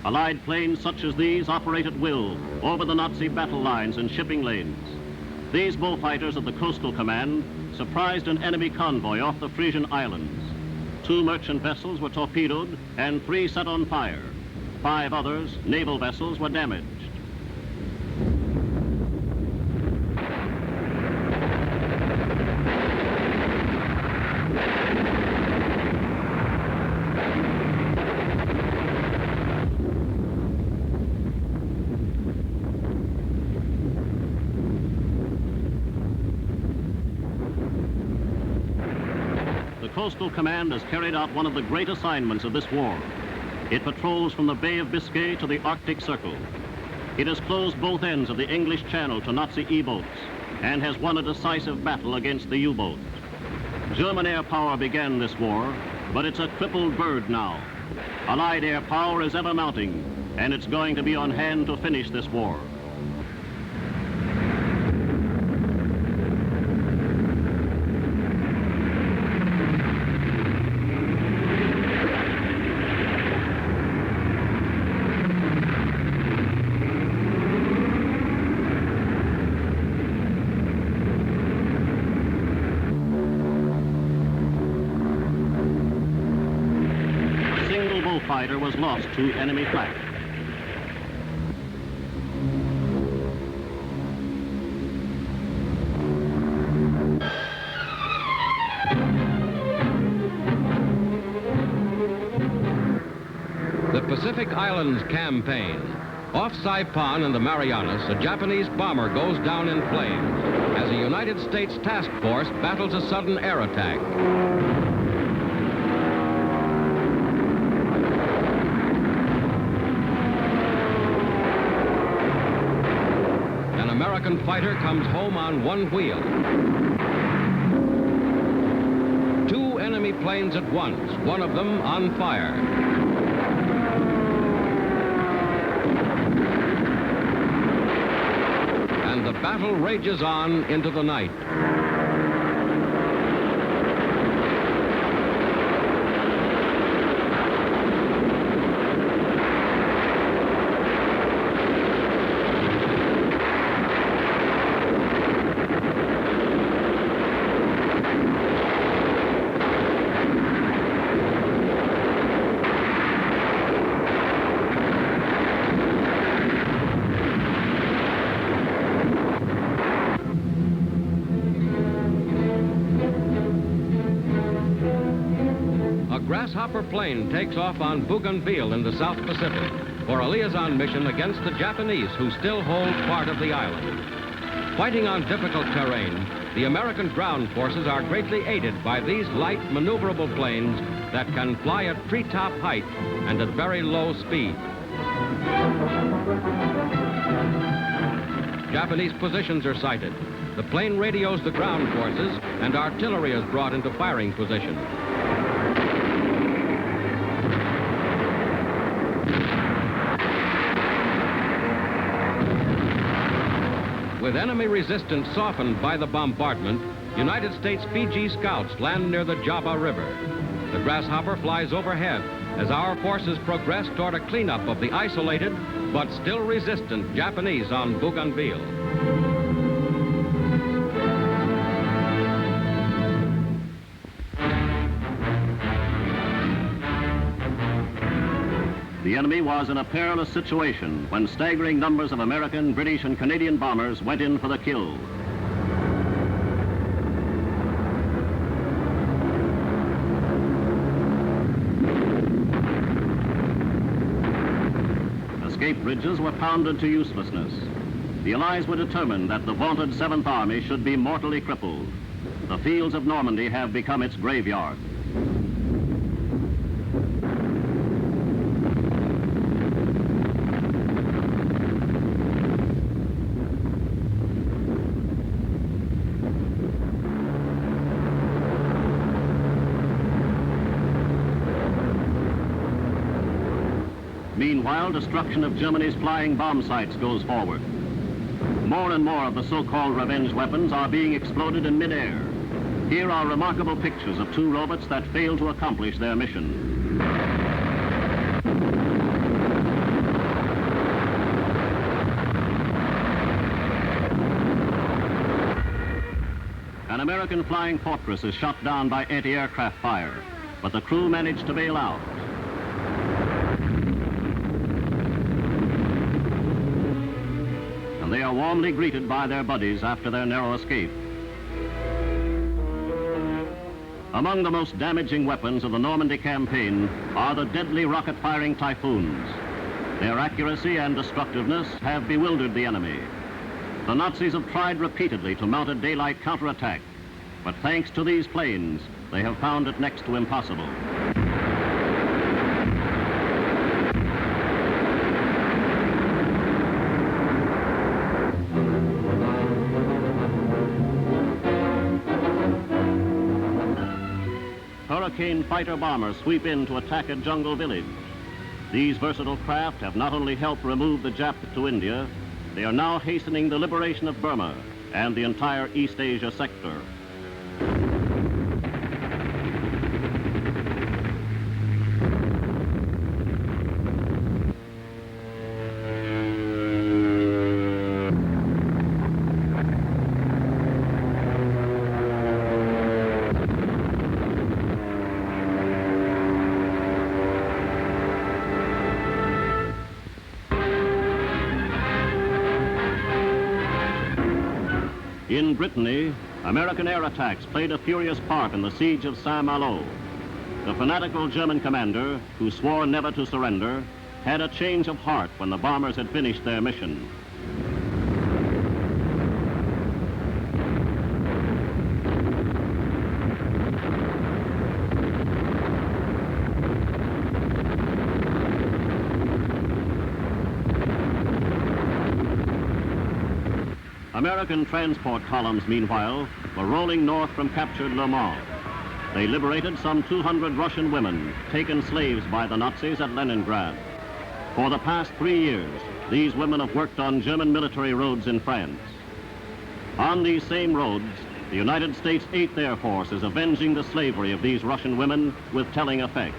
Allied planes such as these operate at will over the Nazi battle lines and shipping lanes. These bullfighters of the Coastal Command surprised an enemy convoy off the Frisian Islands. 2 merchant vessels were torpedoed and 3 set on fire. 5 others, naval vessels, were damaged. The Coastal Command has carried out one of the great assignments of this war. It patrols from the Bay of Biscay to the Arctic Circle. It has closed both ends of the English Channel to Nazi E-boats and has won a decisive battle against the U-boat. German air power began this war, but it's a crippled bird now. Allied air power is ever mounting, and it's going to be on hand to finish this war. fighter was lost to enemy flak. The Pacific Islands Campaign. Off Saipan and the Marianas, a Japanese bomber goes down in flames as a United States task force battles a sudden air attack. An American fighter comes home on one wheel. Two enemy planes at once, one of them on fire. And the battle rages on into the night. Grasshopper plane takes off on Bougainville in the South Pacific for a liaison mission against the Japanese, who still hold part of the island. Fighting on difficult terrain, the American ground forces are greatly aided by these light, maneuverable planes that can fly at treetop height and at very low speed. Japanese positions are sighted. The plane radios the ground forces, and artillery is brought into firing position. With enemy resistance softened by the bombardment, United States Fiji scouts land near the Java River. The Grasshopper flies overhead as our forces progress toward a cleanup of the isolated but still resistant Japanese on Bougainville. The enemy was in a perilous situation when staggering numbers of American, British, and Canadian bombers went in for the kill. Escape bridges were pounded to uselessness. The Allies were determined that the vaunted 7th Army should be mortally crippled. The fields of Normandy have become its graveyard. Meanwhile, destruction of Germany's flying bomb sites goes forward. More and more of the so-called revenge weapons are being exploded in midair. Here are remarkable pictures of two robots that failed to accomplish their mission. An American flying fortress is shot down by anti-aircraft fire, but the crew managed to bail out. And they are warmly greeted by their buddies after their narrow escape. Among the most damaging weapons of the Normandy campaign are the deadly rocket-firing Typhoons. Their accuracy and destructiveness have bewildered the enemy. The Nazis have tried repeatedly to mount a daylight counterattack, but thanks to these planes, they have found it next to impossible. Hurricane fighter bombers sweep in to attack a jungle village. These versatile craft have not only helped remove the Jap to India, they are now hastening the liberation of Burma and the entire East Asia sector. In Brittany, American air attacks played a furious part in the siege of Saint-Malo. The fanatical German commander, who swore never to surrender, had a change of heart when the bombers had finished their mission. American transport columns, meanwhile, were rolling north from captured Le Mans. They liberated some 200 Russian women, taken slaves by the Nazis at Leningrad. For the past 3 years, these women have worked on German military roads in France. On these same roads, the United States 8th Air Force is avenging the slavery of these Russian women with telling effect.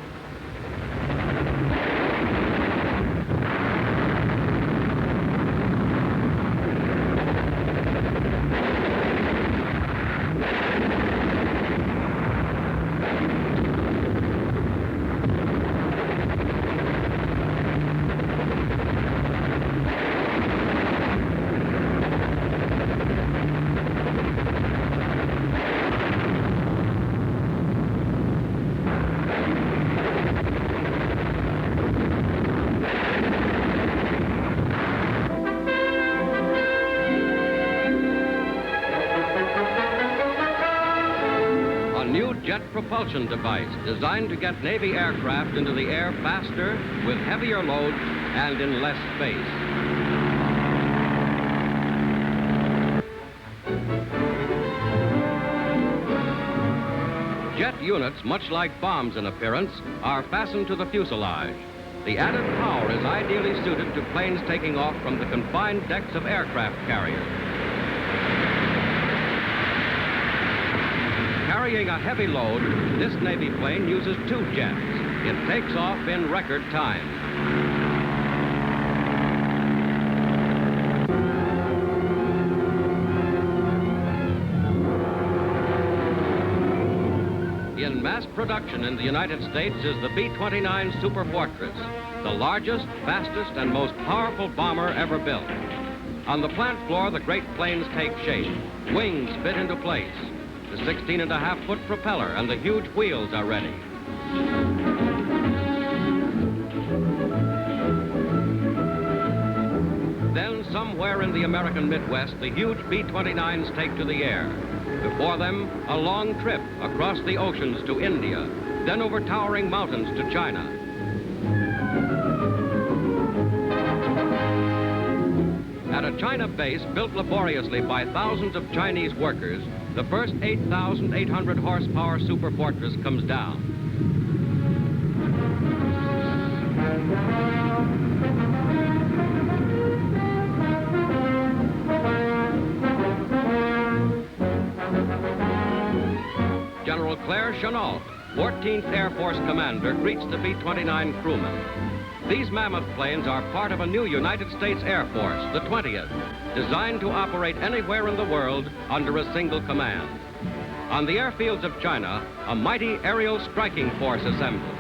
Jet propulsion device designed to get Navy aircraft into the air faster, with heavier loads, and in less space. Jet units, much like bombs in appearance, are fastened to the fuselage. The added power is ideally suited to planes taking off from the confined decks of aircraft carriers. Carrying a heavy load, this Navy plane uses 2 jets. It takes off in record time. In mass production in the United States is the B-29 Super Fortress, the largest, fastest, and most powerful bomber ever built. On the plant floor, the great planes take shape. Wings fit into place. The 16.5-foot propeller and the huge wheels are ready. Then, somewhere in the American Midwest, the huge B-29s take to the air. Before them, a long trip across the oceans to India, then over towering mountains to China. At a China base built laboriously by thousands of Chinese workers, the first 8,800 horsepower Super Fortress comes down. General Claire Chennault, 14th Air Force Commander, greets the B-29 crewmen. These mammoth planes are part of a new United States Air Force, the 20th, designed to operate anywhere in the world under a single command. On the airfields of China, a mighty aerial striking force assembles.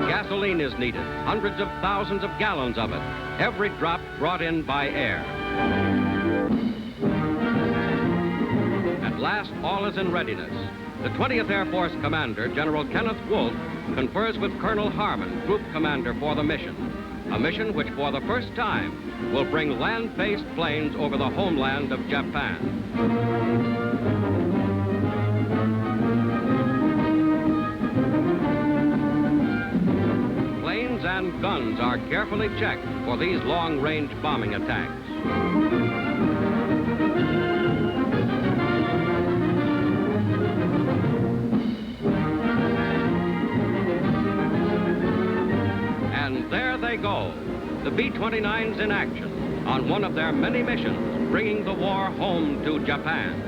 Gasoline is needed, hundreds of thousands of gallons of it, every drop brought in by air. At last, all is in readiness. The 20th Air Force Commander, General Kenneth Wolfe, confers with Colonel Harmon, Group Commander for the mission. A mission which, for the first time, will bring land-based planes over the homeland of Japan. Planes and guns are carefully checked for these long-range bombing attacks. There they go, the B-29s in action on one of their many missions, bringing the war home to Japan.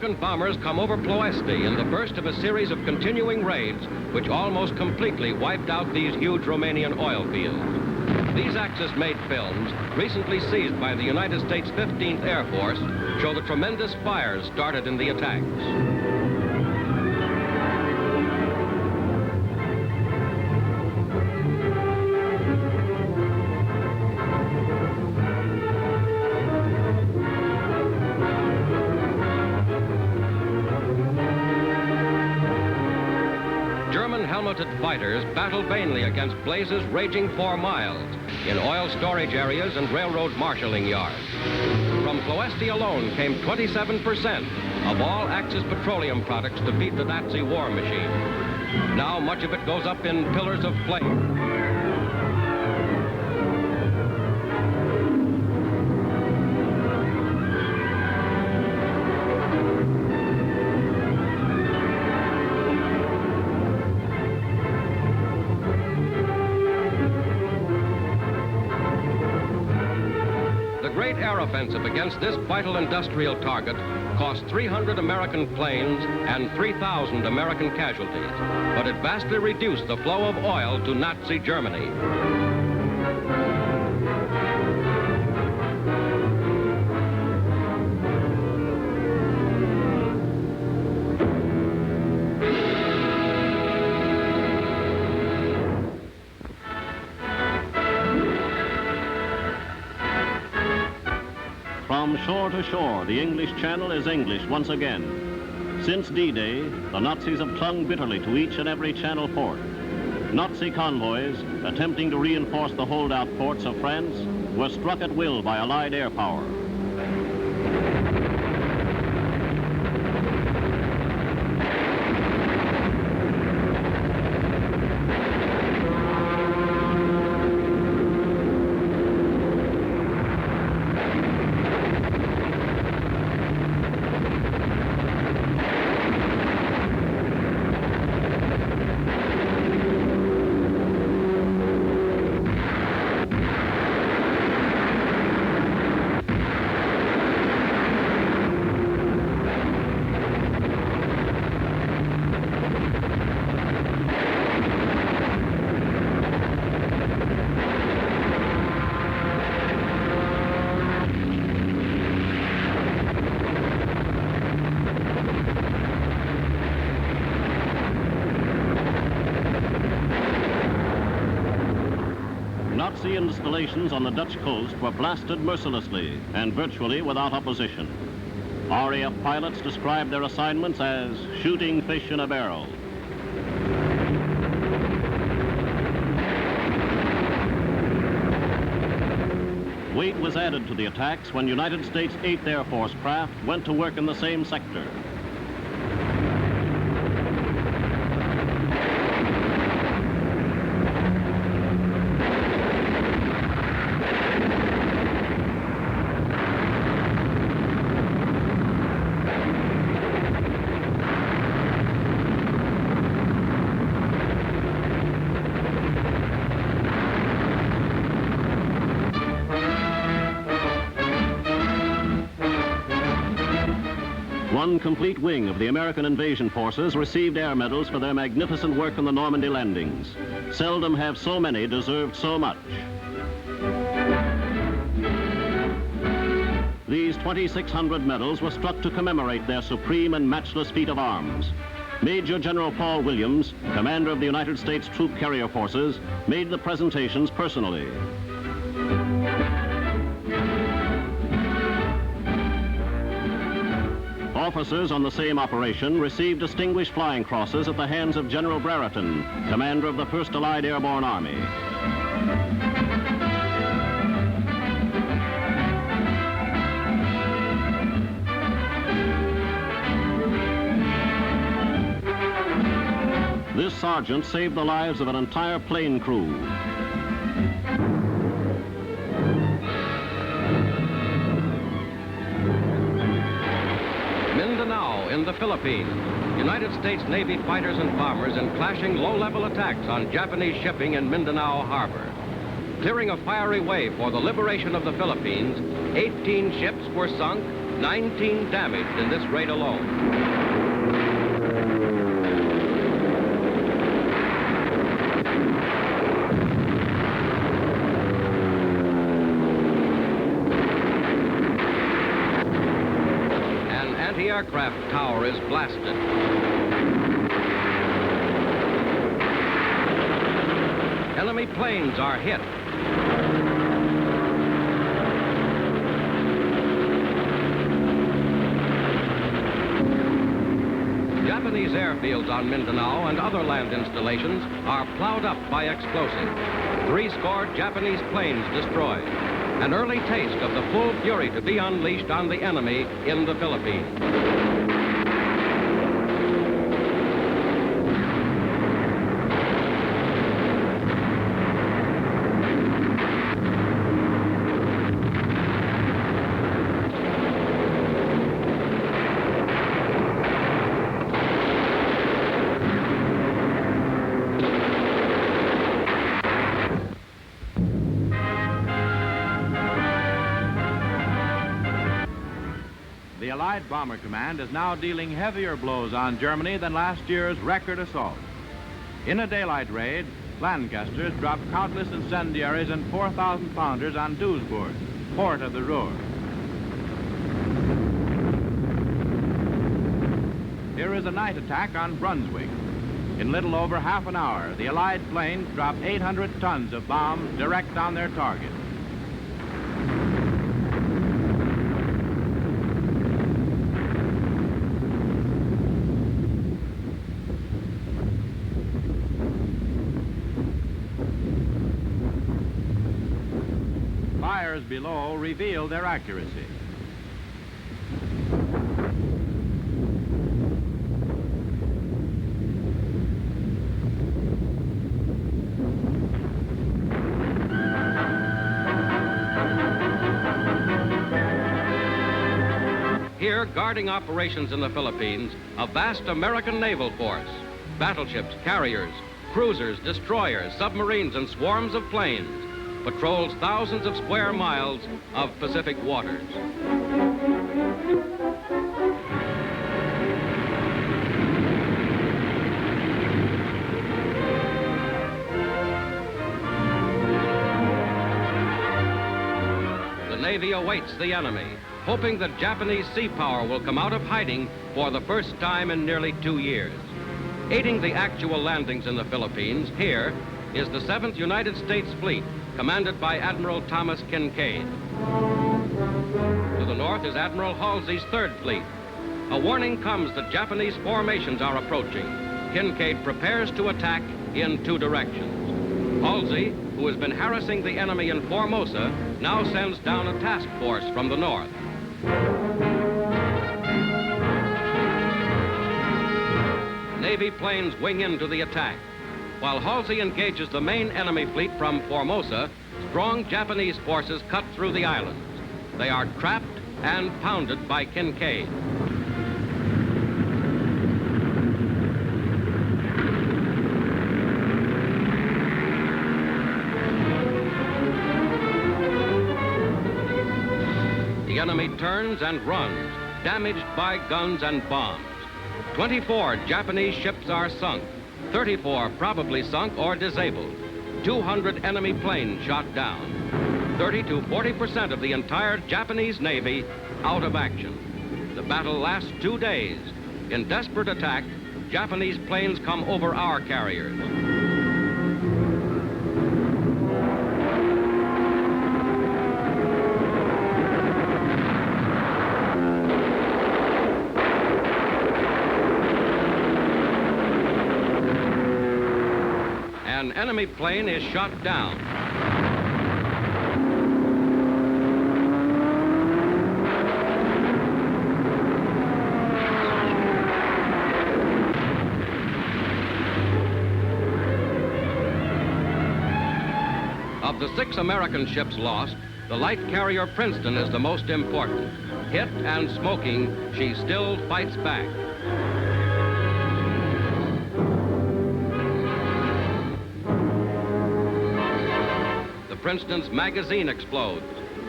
American bombers come over Ploesti in the first of a series of continuing raids which almost completely wiped out these huge Romanian oil fields. These Axis-made films, recently seized by the United States 15th Air Force, show the tremendous fires started in the attacks. Helmeted fighters battle vainly against blazes raging for miles in oil storage areas and railroad marshaling yards. From Ploesti alone came 27% of all Axis petroleum products to feed the Nazi war machine. Now much of it goes up in pillars of flame. The great air offensive against this vital industrial target cost 300 American planes and 3,000 American casualties, but it vastly reduced the flow of oil to Nazi Germany. From shore to shore, the English Channel is English once again. Since D-Day, the Nazis have clung bitterly to each and every Channel port. Nazi convoys, attempting to reinforce the holdout ports of France, were struck at will by Allied air power. Nazi installations on the Dutch coast were blasted mercilessly and virtually without opposition. RAF pilots described their assignments as shooting fish in a barrel. Weight was added to the attacks when United States 8th Air Force craft went to work in the same sector. One complete wing of the American invasion forces received air medals for their magnificent work on the Normandy landings. Seldom have so many deserved so much. These 2,600 medals were struck to commemorate their supreme and matchless feat of arms. Major General Paul Williams, commander of the United States Troop Carrier Forces, made the presentations personally. Officers on the same operation received distinguished flying crosses at the hands of General Brereton, commander of the 1st Allied Airborne Army. This sergeant saved the lives of an entire plane crew. Mindanao in the Philippines. United States Navy fighters and bombers in clashing low-level attacks on Japanese shipping in Mindanao Harbor. Clearing a fiery way for the liberation of the Philippines, 18 ships were sunk 19 damaged in this raid alone. An anti-aircraft tower is blasted. Enemy planes are hit. Japanese airfields on Mindanao and other land installations are plowed up by explosives. 70 Japanese planes destroyed. An early taste of the full fury to be unleashed on the enemy in the Philippines. The Allied Bomber Command is now dealing heavier blows on Germany than last year's record assault. In a daylight raid, Lancasters dropped countless incendiaries and 4,000-pounders on Duisburg, port of the Ruhr. Here is a night attack on Brunswick. In little over half an hour, the Allied planes dropped 800 tons of bombs direct on their target. Fires below reveal their accuracy. Here, guarding operations in the Philippines, a vast American naval force. Battleships, carriers, cruisers, destroyers, submarines, and swarms of planes patrols thousands of square miles of Pacific waters. The Navy awaits the enemy, hoping that Japanese sea power will come out of hiding for the first time in nearly 2 years. Aiding the actual landings in the Philippines, here is the 7th United States Fleet, commanded by Admiral Thomas Kinkaid. To the north is Admiral Halsey's 3rd Fleet. A warning comes that Japanese formations are approaching. Kinkaid prepares to attack in 2 directions. Halsey, who has been harassing the enemy in Formosa, now sends down a task force from the north. Navy planes wing into the attack. While Halsey engages the main enemy fleet from Formosa, strong Japanese forces cut through the islands. They are trapped and pounded by Kinkaid. The enemy turns and runs, damaged by guns and bombs. 24 Japanese ships are sunk. 34 probably sunk or disabled. 200 enemy planes shot down. 30 to 40% of the entire Japanese Navy out of action. The battle lasts 2 days. In desperate attack, Japanese planes come over our carriers. An enemy plane is shot down. Of the 6 American ships lost, the light carrier Princeton is the most important. Hit and smoking, she still fights back. Princeton's magazine explodes.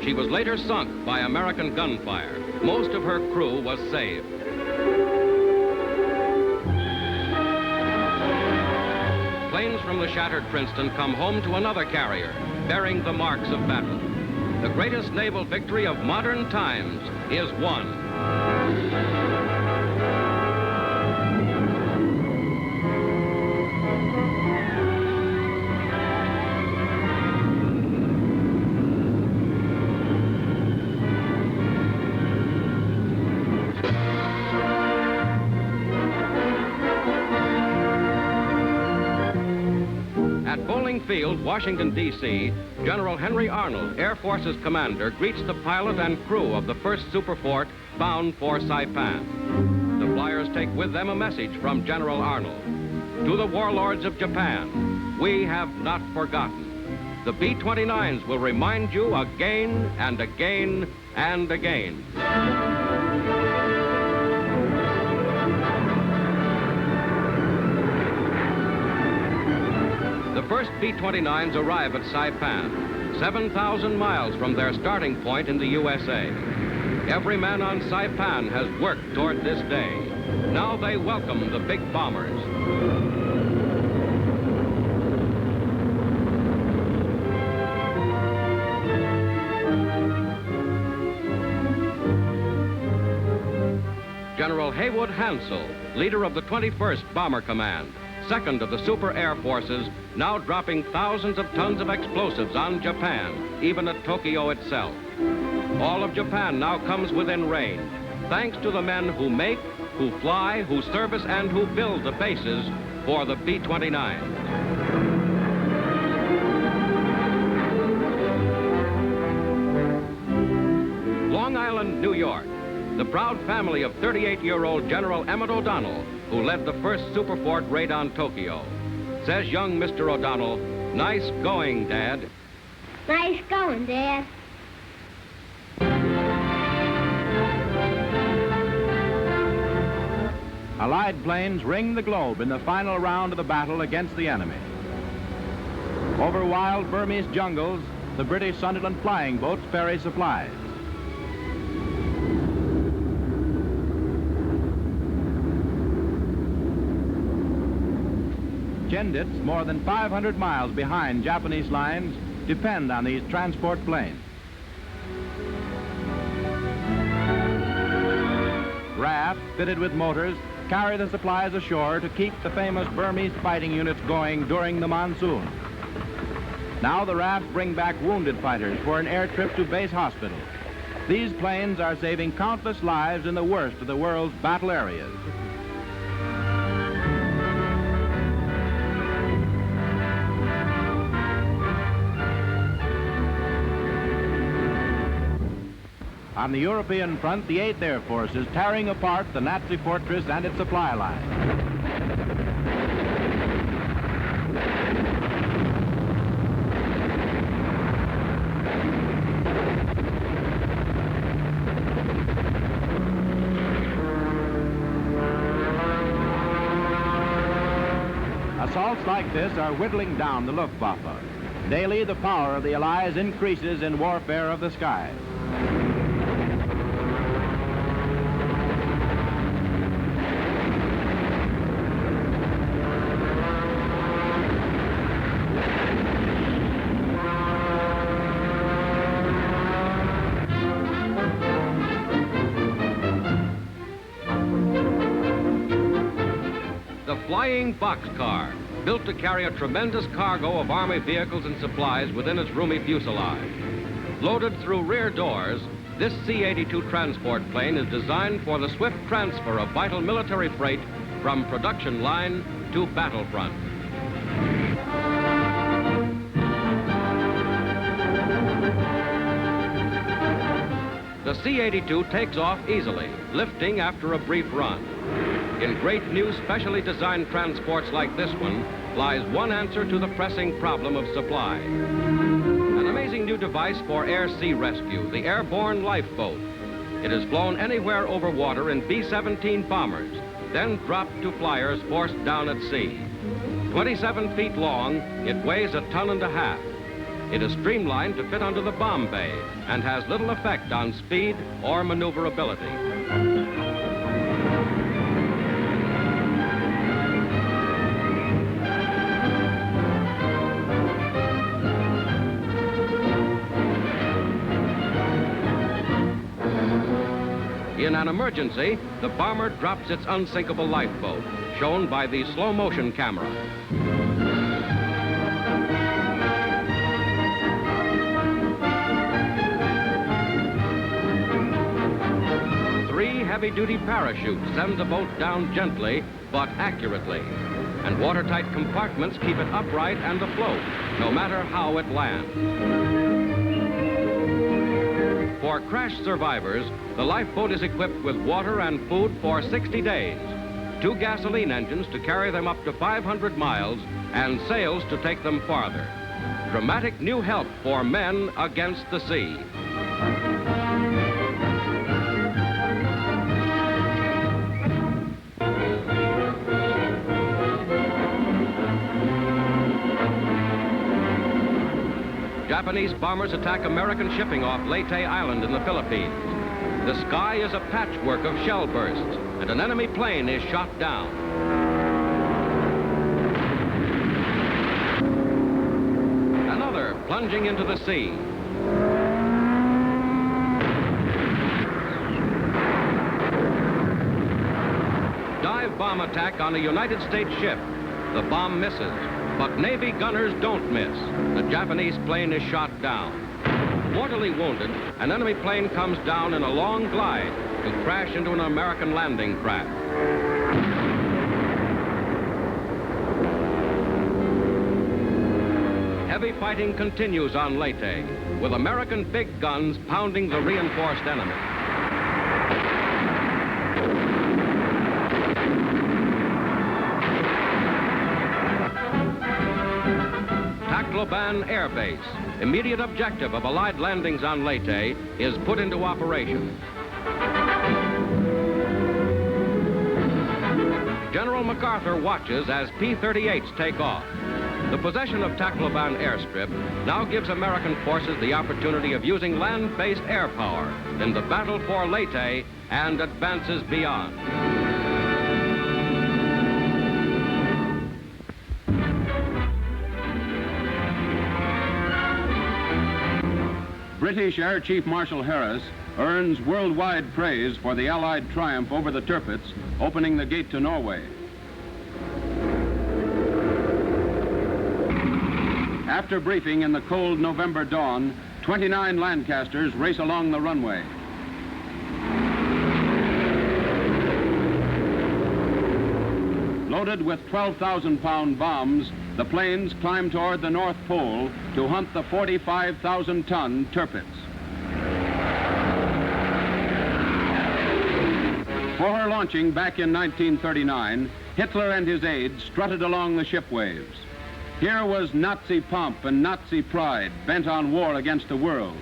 She was later sunk by American gunfire. Most of her crew was saved. Planes from the shattered Princeton come home to another carrier, bearing the marks of battle. The greatest naval victory of modern times is won. Field, Washington, D.C., General Henry Arnold, Air Force's commander, greets the pilot and crew of the first Superfort bound for Saipan. The flyers take with them a message from General Arnold. To the warlords of Japan, we have not forgotten. The B-29s will remind you again and again and again. The first B-29s arrive at Saipan, 7,000 miles from their starting point in the USA. Every man on Saipan has worked toward this day. Now they welcome the big bombers. General Haywood Hansell, leader of the 21st Bomber Command, second of the Super Air Forces, now dropping thousands of tons of explosives on Japan, even at Tokyo itself. All of Japan now comes within range, thanks to the men who make, who fly, who service, and who build the bases for the B-29. Long Island, New York. The proud family of 38-year-old General Emmett O'Donnell, who led the first Superfort raid on Tokyo. Says young Mr. O'Donnell, "Nice going, Dad." Nice going, Dad. Allied planes ring the globe in the final round of the battle against the enemy. Over wild Burmese jungles, the British Sunderland flying boats ferry supplies. Chindits, more than 500 miles behind Japanese lines, depend on these transport planes. Rafts fitted with motors carry the supplies ashore to keep the famous Burmese fighting units going during the monsoon. Now the rafts bring back wounded fighters for an air trip to base hospital. These planes are saving countless lives in the worst of the world's battle areas. On the European front, the 8th Air Force is tearing apart the Nazi fortress and its supply line. Assaults like this are whittling down the Luftwaffe. Daily, the power of the Allies increases in warfare of the skies. Flying boxcar, built to carry a tremendous cargo of Army vehicles and supplies within its roomy fuselage. Loaded through rear doors, this C-82 transport plane is designed for the swift transfer of vital military freight from production line to battlefront. The C-82 takes off easily, lifting after a brief run. In great new specially designed transports like this one lies one answer to the pressing problem of supply. An amazing new device for air-sea rescue, the airborne lifeboat. It is flown anywhere over water in B-17 bombers, then dropped to flyers forced down at sea. 27 feet long, it weighs 1.5 tons. It is streamlined to fit under the bomb bay and has little effect on speed or maneuverability. In an emergency, the bomber drops its unsinkable lifeboat, shown by the slow-motion camera. 3 heavy-duty parachutes send the boat down gently but accurately, and watertight compartments keep it upright and afloat, no matter how it lands. For crash survivors, the lifeboat is equipped with water and food for 60 days, 2 gasoline engines to carry them up to 500 miles, and sails to take them farther. Dramatic new help for men against the sea. Japanese bombers attack American shipping off Leyte Island in the Philippines. The sky is a patchwork of shell bursts, and an enemy plane is shot down. Another plunging into the sea. Dive bomb attack on a United States ship. The bomb misses, but Navy gunners don't miss. The Japanese plane is shot down. Mortally wounded, an enemy plane comes down in a long glide to crash into an American landing craft. Heavy fighting continues on Leyte, with American big guns pounding the reinforced enemy. Tacloban Air Base, immediate objective of Allied landings on Leyte, is put into operation. General MacArthur watches as P-38s take off. The possession of Tacloban airstrip now gives American forces the opportunity of using land-based air power in the battle for Leyte and advances beyond. British Air Chief Marshal Harris earns worldwide praise for the Allied triumph over the Tirpitz, opening the gate to Norway. After briefing in the cold November dawn, 29 Lancasters race along the runway. Loaded with 12,000-pound bombs, the planes climb toward the North Pole to hunt the 45,000-ton Tirpitz. For her launching back in 1939, Hitler and his aides strutted along the ship waves. Here was Nazi pomp and Nazi pride bent on war against the world.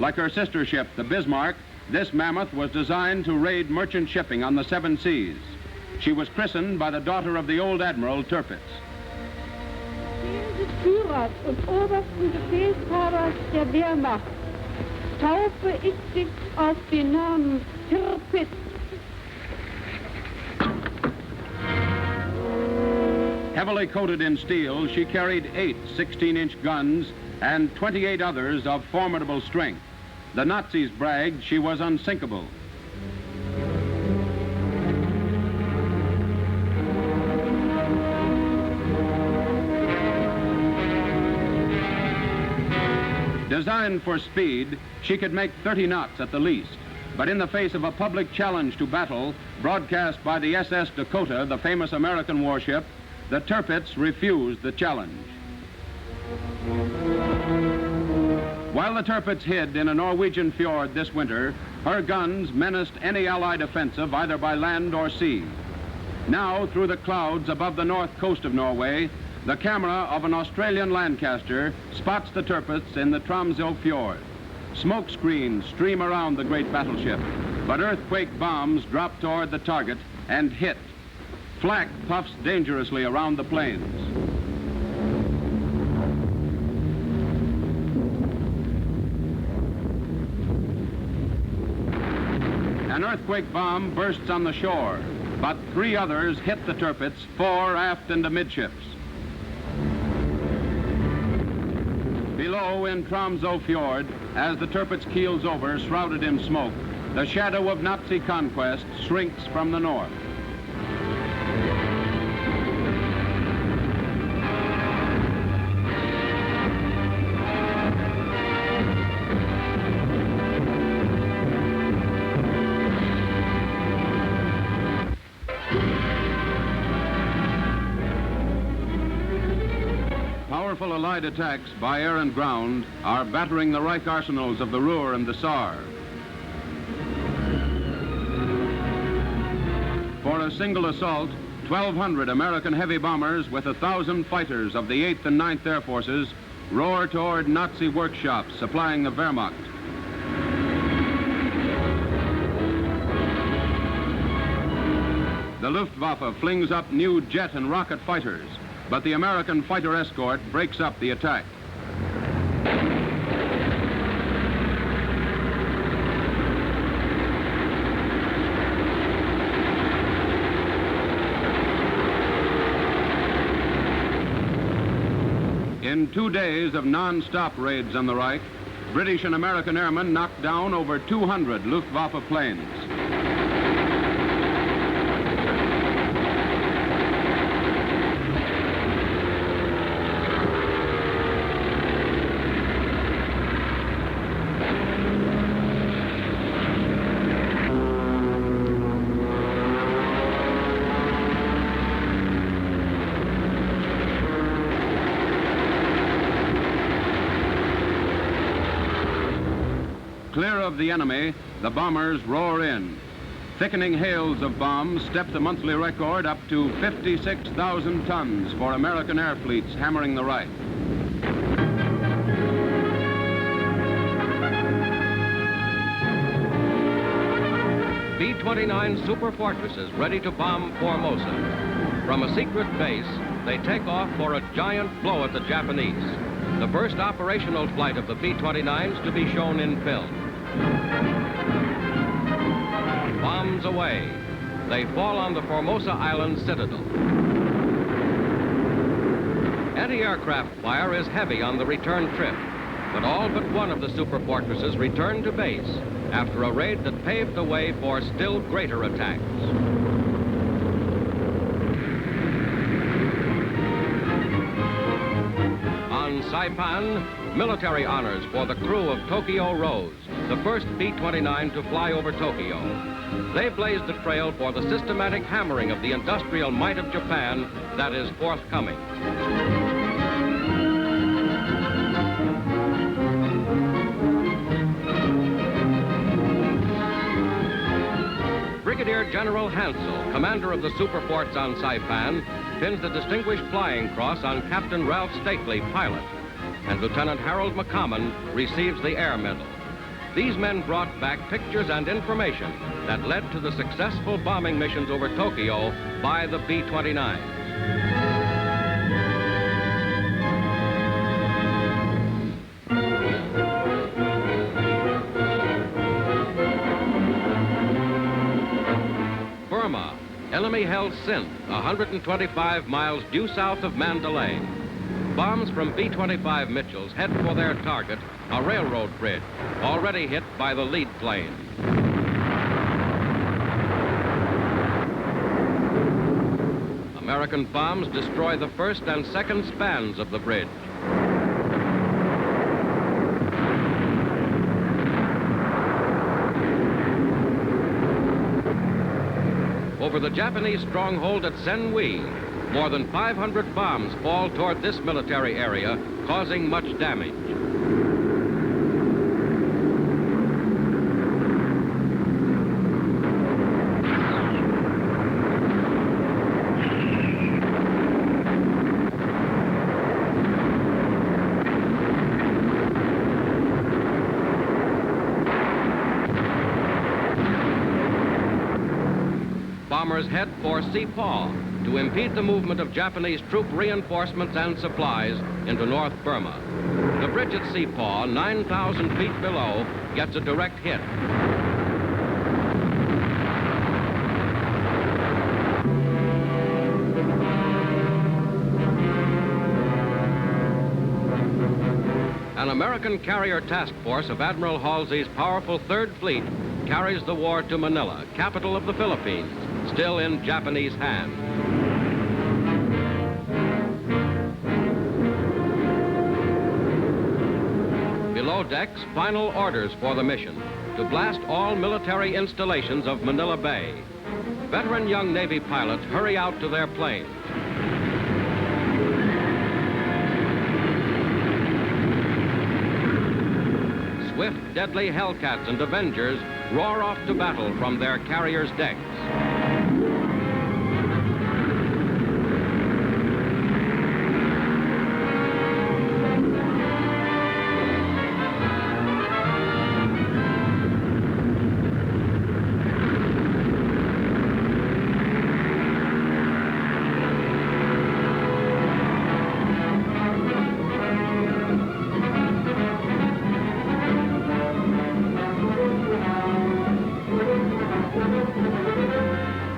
Like her sister ship, the Bismarck, this mammoth was designed to raid merchant shipping on the 7 seas. She was christened by the daughter of the old Admiral Tirpitz. Des Führers und obersten Befehlshabers der Wehrmacht taufe ich dich auf den Namen Tirpitz. Heavily coated in steel, she carried 8 16-inch guns and 28 others of formidable strength. The Nazis bragged she was unsinkable. Designed for speed, she could make 30 knots at the least. But in the face of a public challenge to battle, broadcast by the SS Dakota, the famous American warship, the Tirpitz refused the challenge. While the Tirpitz hid in a Norwegian fjord this winter, her guns menaced any Allied offensive either by land or sea. Now, through the clouds above the north coast of Norway, the camera of an Australian Lancaster spots the Tirpitz in the Tromsø fjord. Smoke screens stream around the great battleship, but earthquake bombs drop toward the target and hit. Flak puffs dangerously around the planes. An earthquake bomb bursts on the shore, but 3 others hit the Tirpitz, fore, aft, and amidships. Below in Tromsø Fjord, as the Tirpitz keels over, shrouded in smoke, the shadow of Nazi conquest shrinks from the north. Powerful Allied attacks by air and ground are battering the Reich arsenals of the Ruhr and the Saar. For a single assault, 1,200 American heavy bombers with 1,000 fighters of the 8th and 9th Air Forces roar toward Nazi workshops supplying the Wehrmacht. The Luftwaffe flings up new jet and rocket fighters, but the American fighter escort breaks up the attack. In 2 days of non-stop raids on the Reich, British and American airmen knocked down over 200 Luftwaffe planes. Clear of the enemy, the bombers roar in. Thickening hails of bombs step the monthly record up to 56,000 tons for American air fleets hammering the Reich. B-29 super fortresses ready to bomb Formosa. From a secret base, they take off for a giant blow at the Japanese. The first operational flight of the B-29s to be shown in film. Bombs away. They fall on the Formosa Island citadel. Anti-aircraft fire is heavy on the return trip, but all but one of the super fortresses returned to base after a raid that paved the way for still greater attacks. On Saipan, military honors for the crew of Tokyo Rose, the first B-29 to fly over Tokyo. They blazed the trail for the systematic hammering of the industrial might of Japan that is forthcoming. Brigadier General Hansel, commander of the superforts on Saipan, pins the Distinguished Flying Cross on Captain Ralph Stately, pilot, and Lieutenant Harold McCommon receives the Air Medal. These men brought back pictures and information that led to the successful bombing missions over Tokyo by the B-29. Burma, enemy-held Sindh, 125 miles due south of Mandalay. Bombs from B-25 Mitchells head for their target, a railroad bridge, already hit by the lead plane. American bombs destroy the first and second spans of the bridge. Over the Japanese stronghold at Senwi, more than 500 bombs fall toward this military area, causing much damage. Bombers head for Sepal to impede the movement of Japanese troop reinforcements and supplies into North Burma. The bridge at Sepal, 9,000 feet below, gets a direct hit. An American carrier task force of Admiral Halsey's powerful Third Fleet carries the war to Manila, capital of the Philippines, still in Japanese hands. Below decks, final orders for the mission: to blast all military installations of Manila Bay. Veteran young Navy pilots hurry out to their planes. Swift, deadly Hellcats and Avengers roar off to battle from their carriers' decks.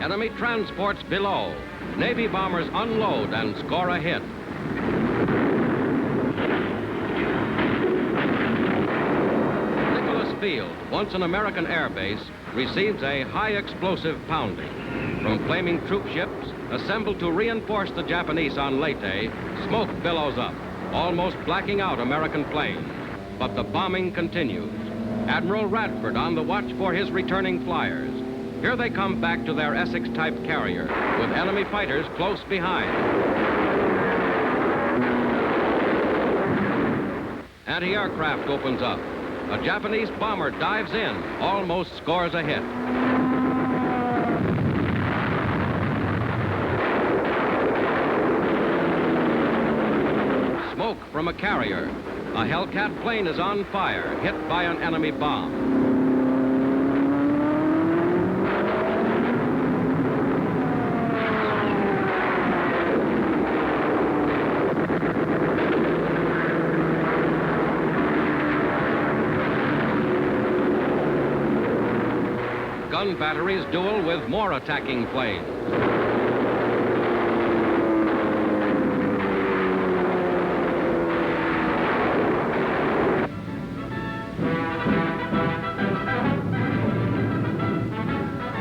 Enemy transports below. Navy bombers unload and score a hit. Nicholas Field, once an American air base, receives a high explosive pounding. From flaming troop ships assembled to reinforce the Japanese on Leyte, smoke billows up, almost blacking out American planes. But the bombing continues. Admiral Radford on the watch for his returning flyers. Here they come back to their Essex-type carrier, with enemy fighters close behind. Anti-aircraft opens up. A Japanese bomber dives in, almost scores a hit. Smoke from a carrier. A Hellcat plane is on fire, hit by an enemy bomb. Gun batteries duel with more attacking planes.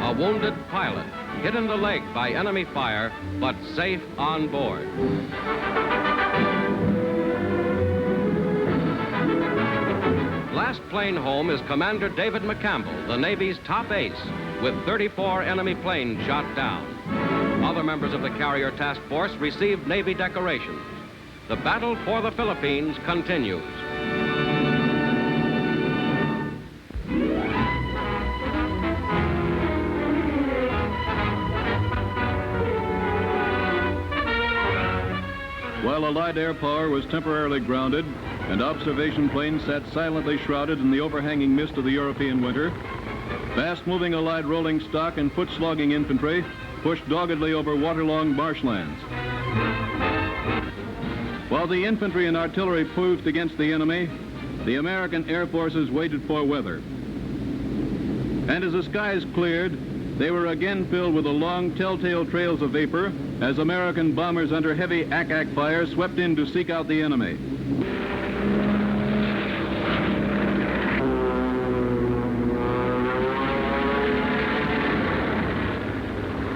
A wounded pilot, hit in the leg by enemy fire, but safe on board. Last plane home is Commander David McCampbell, the Navy's top ace, with 34 enemy planes shot down. Other members of the carrier task force received Navy decorations. The battle for the Philippines continues. While Allied air power was temporarily grounded and observation planes sat silently shrouded in the overhanging mist of the European winter, fast-moving Allied rolling stock and foot-slogging infantry pushed doggedly over waterlogged marshlands. While the infantry and artillery proved against the enemy, the American air forces waited for weather. And as the skies cleared, they were again filled with the long telltale trails of vapor as American bombers under heavy ack-ack fire swept in to seek out the enemy.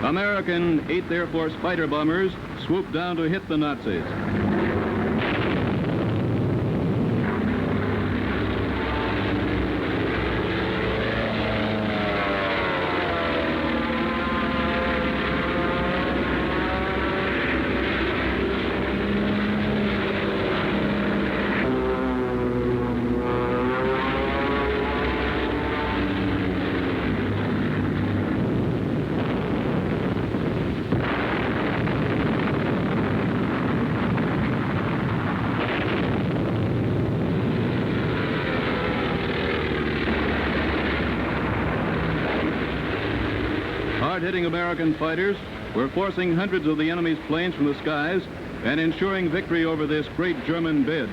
American 8th Air Force fighter bombers swooped down to hit the Nazis. Hard-hitting American fighters were forcing hundreds of the enemy's planes from the skies and ensuring victory over this great German bid.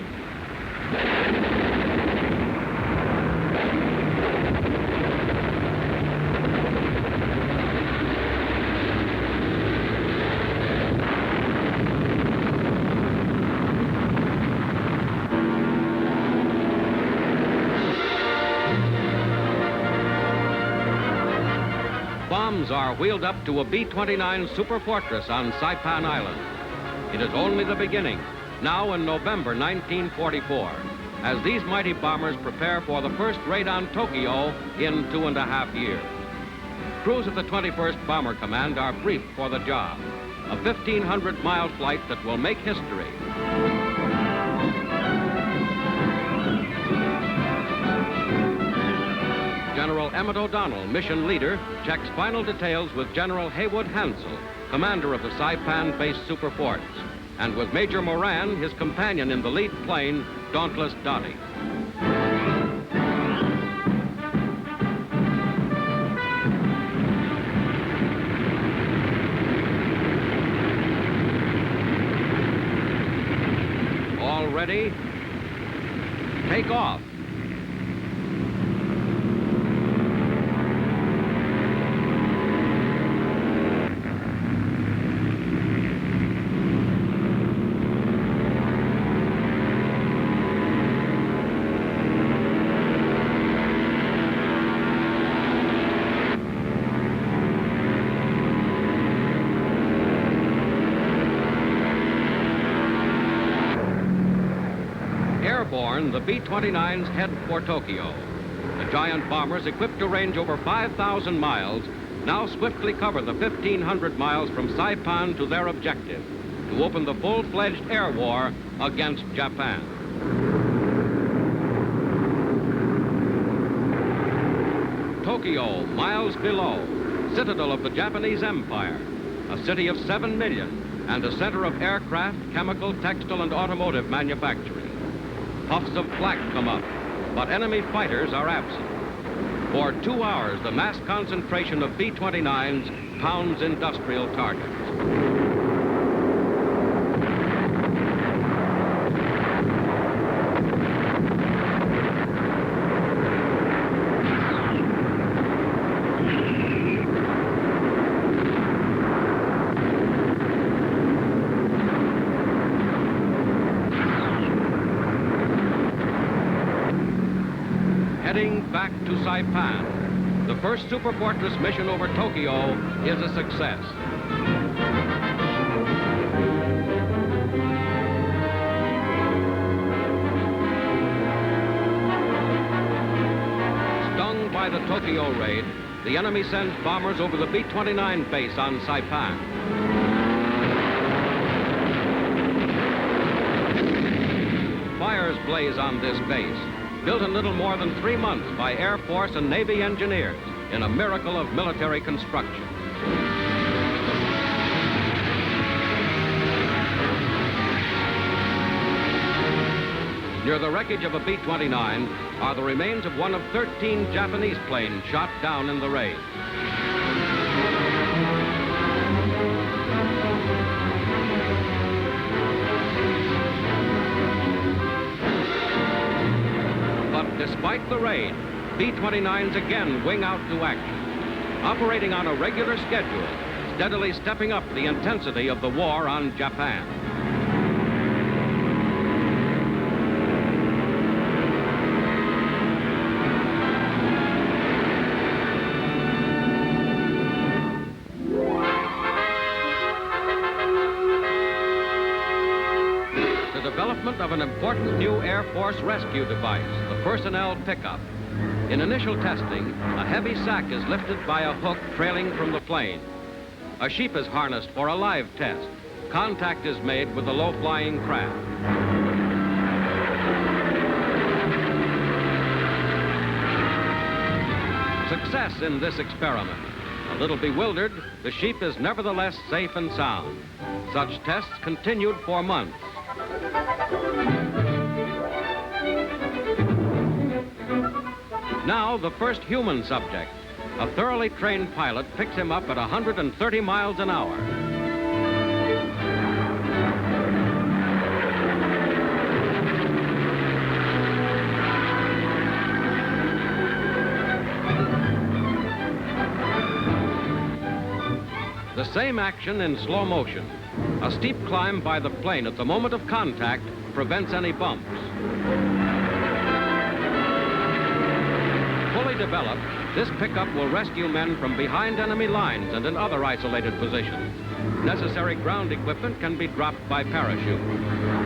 planes are wheeled up to a B-29 Super Fortress on Saipan Island. It is only the beginning, now in November 1944, as these mighty bombers prepare for the first raid on Tokyo in 2.5 years. Crews of the 21st Bomber Command are briefed for the job, a 1,500-mile flight that will make history. General Emmett O'Donnell, mission leader, checks final details with General Haywood Hansel, commander of the Saipan-based Super Forts, and with Major Moran, his companion in the lead plane, Dauntless Dottie. All ready? Take off. Airborne, the B-29s head for Tokyo. The giant bombers, equipped to range over 5,000 miles, now swiftly cover the 1,500 miles from Saipan to their objective, to open the full-fledged air war against Japan. Tokyo, miles below, citadel of the Japanese Empire, a city of 7 million, and a center of aircraft, chemical, textile, and automotive manufacturing. Puffs of flak come up, but enemy fighters are absent. For 2 hours, the mass concentration of B-29s pounds industrial targets. Heading back to Saipan, the first Super Fortress mission over Tokyo is a success. Stung by the Tokyo raid, the enemy sends bombers over the B-29 base on Saipan. Fires blaze on this base, built in little more than 3 months by Air Force and Navy engineers in a miracle of military construction. Near the wreckage of a B-29 are the remains of one of 13 Japanese planes shot down in the raid. Despite the raid, B-29s again wing out to action, operating on a regular schedule, steadily stepping up the intensity of the war on Japan. Development of an important new Air Force rescue device, the personnel pickup. In initial testing, a heavy sack is lifted by a hook trailing from the plane. A sheep is harnessed for a live test. Contact is made with the low-flying craft. Success in this experiment. A little bewildered, the sheep is nevertheless safe and sound. Such tests continued for months. Now, the first human subject. A thoroughly trained pilot picks him up at 130 miles an hour. The same action in slow motion. A steep climb by the plane at the moment of contact prevents any bumps. Fully developed, this pickup will rescue men from behind enemy lines and in other isolated positions. Necessary ground equipment can be dropped by parachute.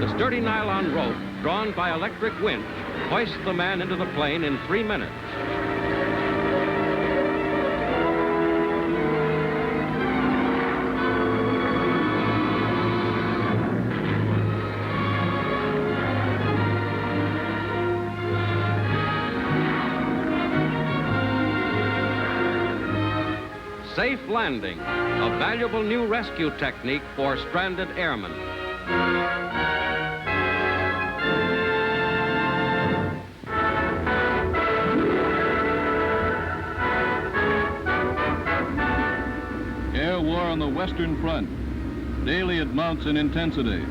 The sturdy nylon rope, drawn by electric winch, hoists the man into the plane in 3 minutes. Safe landing, a valuable new rescue technique for stranded airmen. Air war on the Western Front. Daily it mounts in intensity.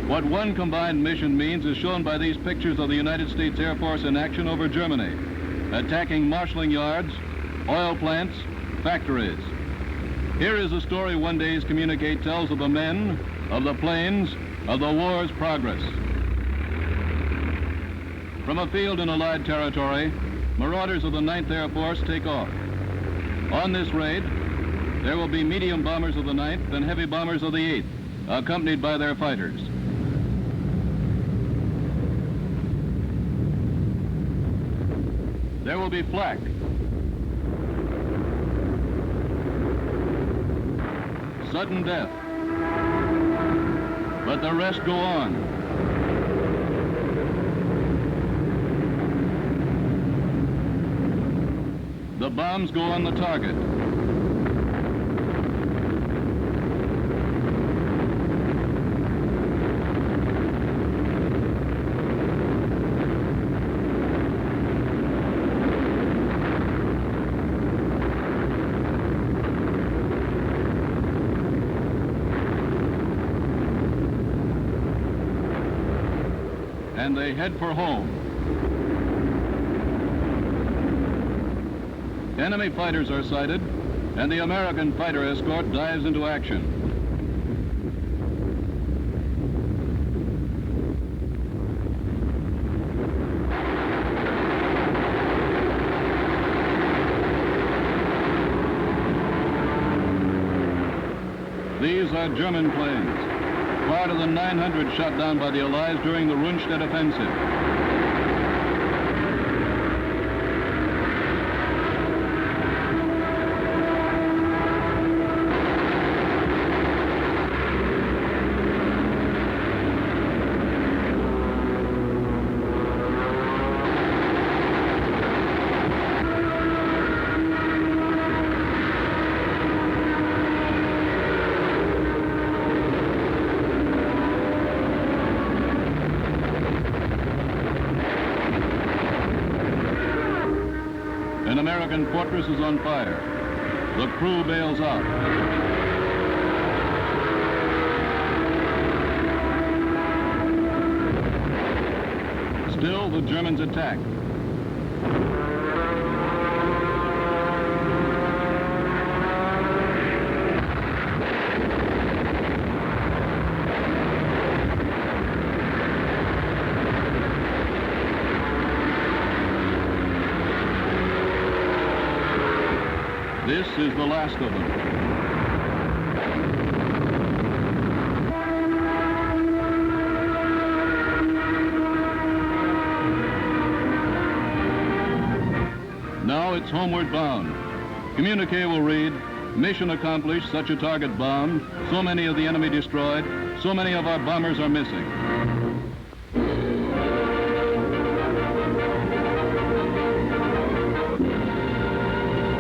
What one combined mission means is shown by these pictures of the United States Air Force in action over Germany, attacking marshalling yards, oil plants, factories. Here is a story one day's communique tells of the men, of the planes, of the war's progress. From a field in Allied territory, marauders of the 9th Air Force take off. On this raid, there will be medium bombers of the 9th and heavy bombers of the 8th, accompanied by their fighters. There will be flak, sudden death, but the rest go on. The bombs go on the target. And they head for home. Enemy fighters are sighted, and the American fighter escort dives into action. These are German planes, part of the 900 shot down by the Allies during the Rundstedt offensive. An American fortress is on fire. The crew bails out. Still, the Germans attack. This is the last of them. Now it's homeward bound. Communique will read, mission accomplished, such a target bombed, so many of the enemy destroyed, so many of our bombers are missing.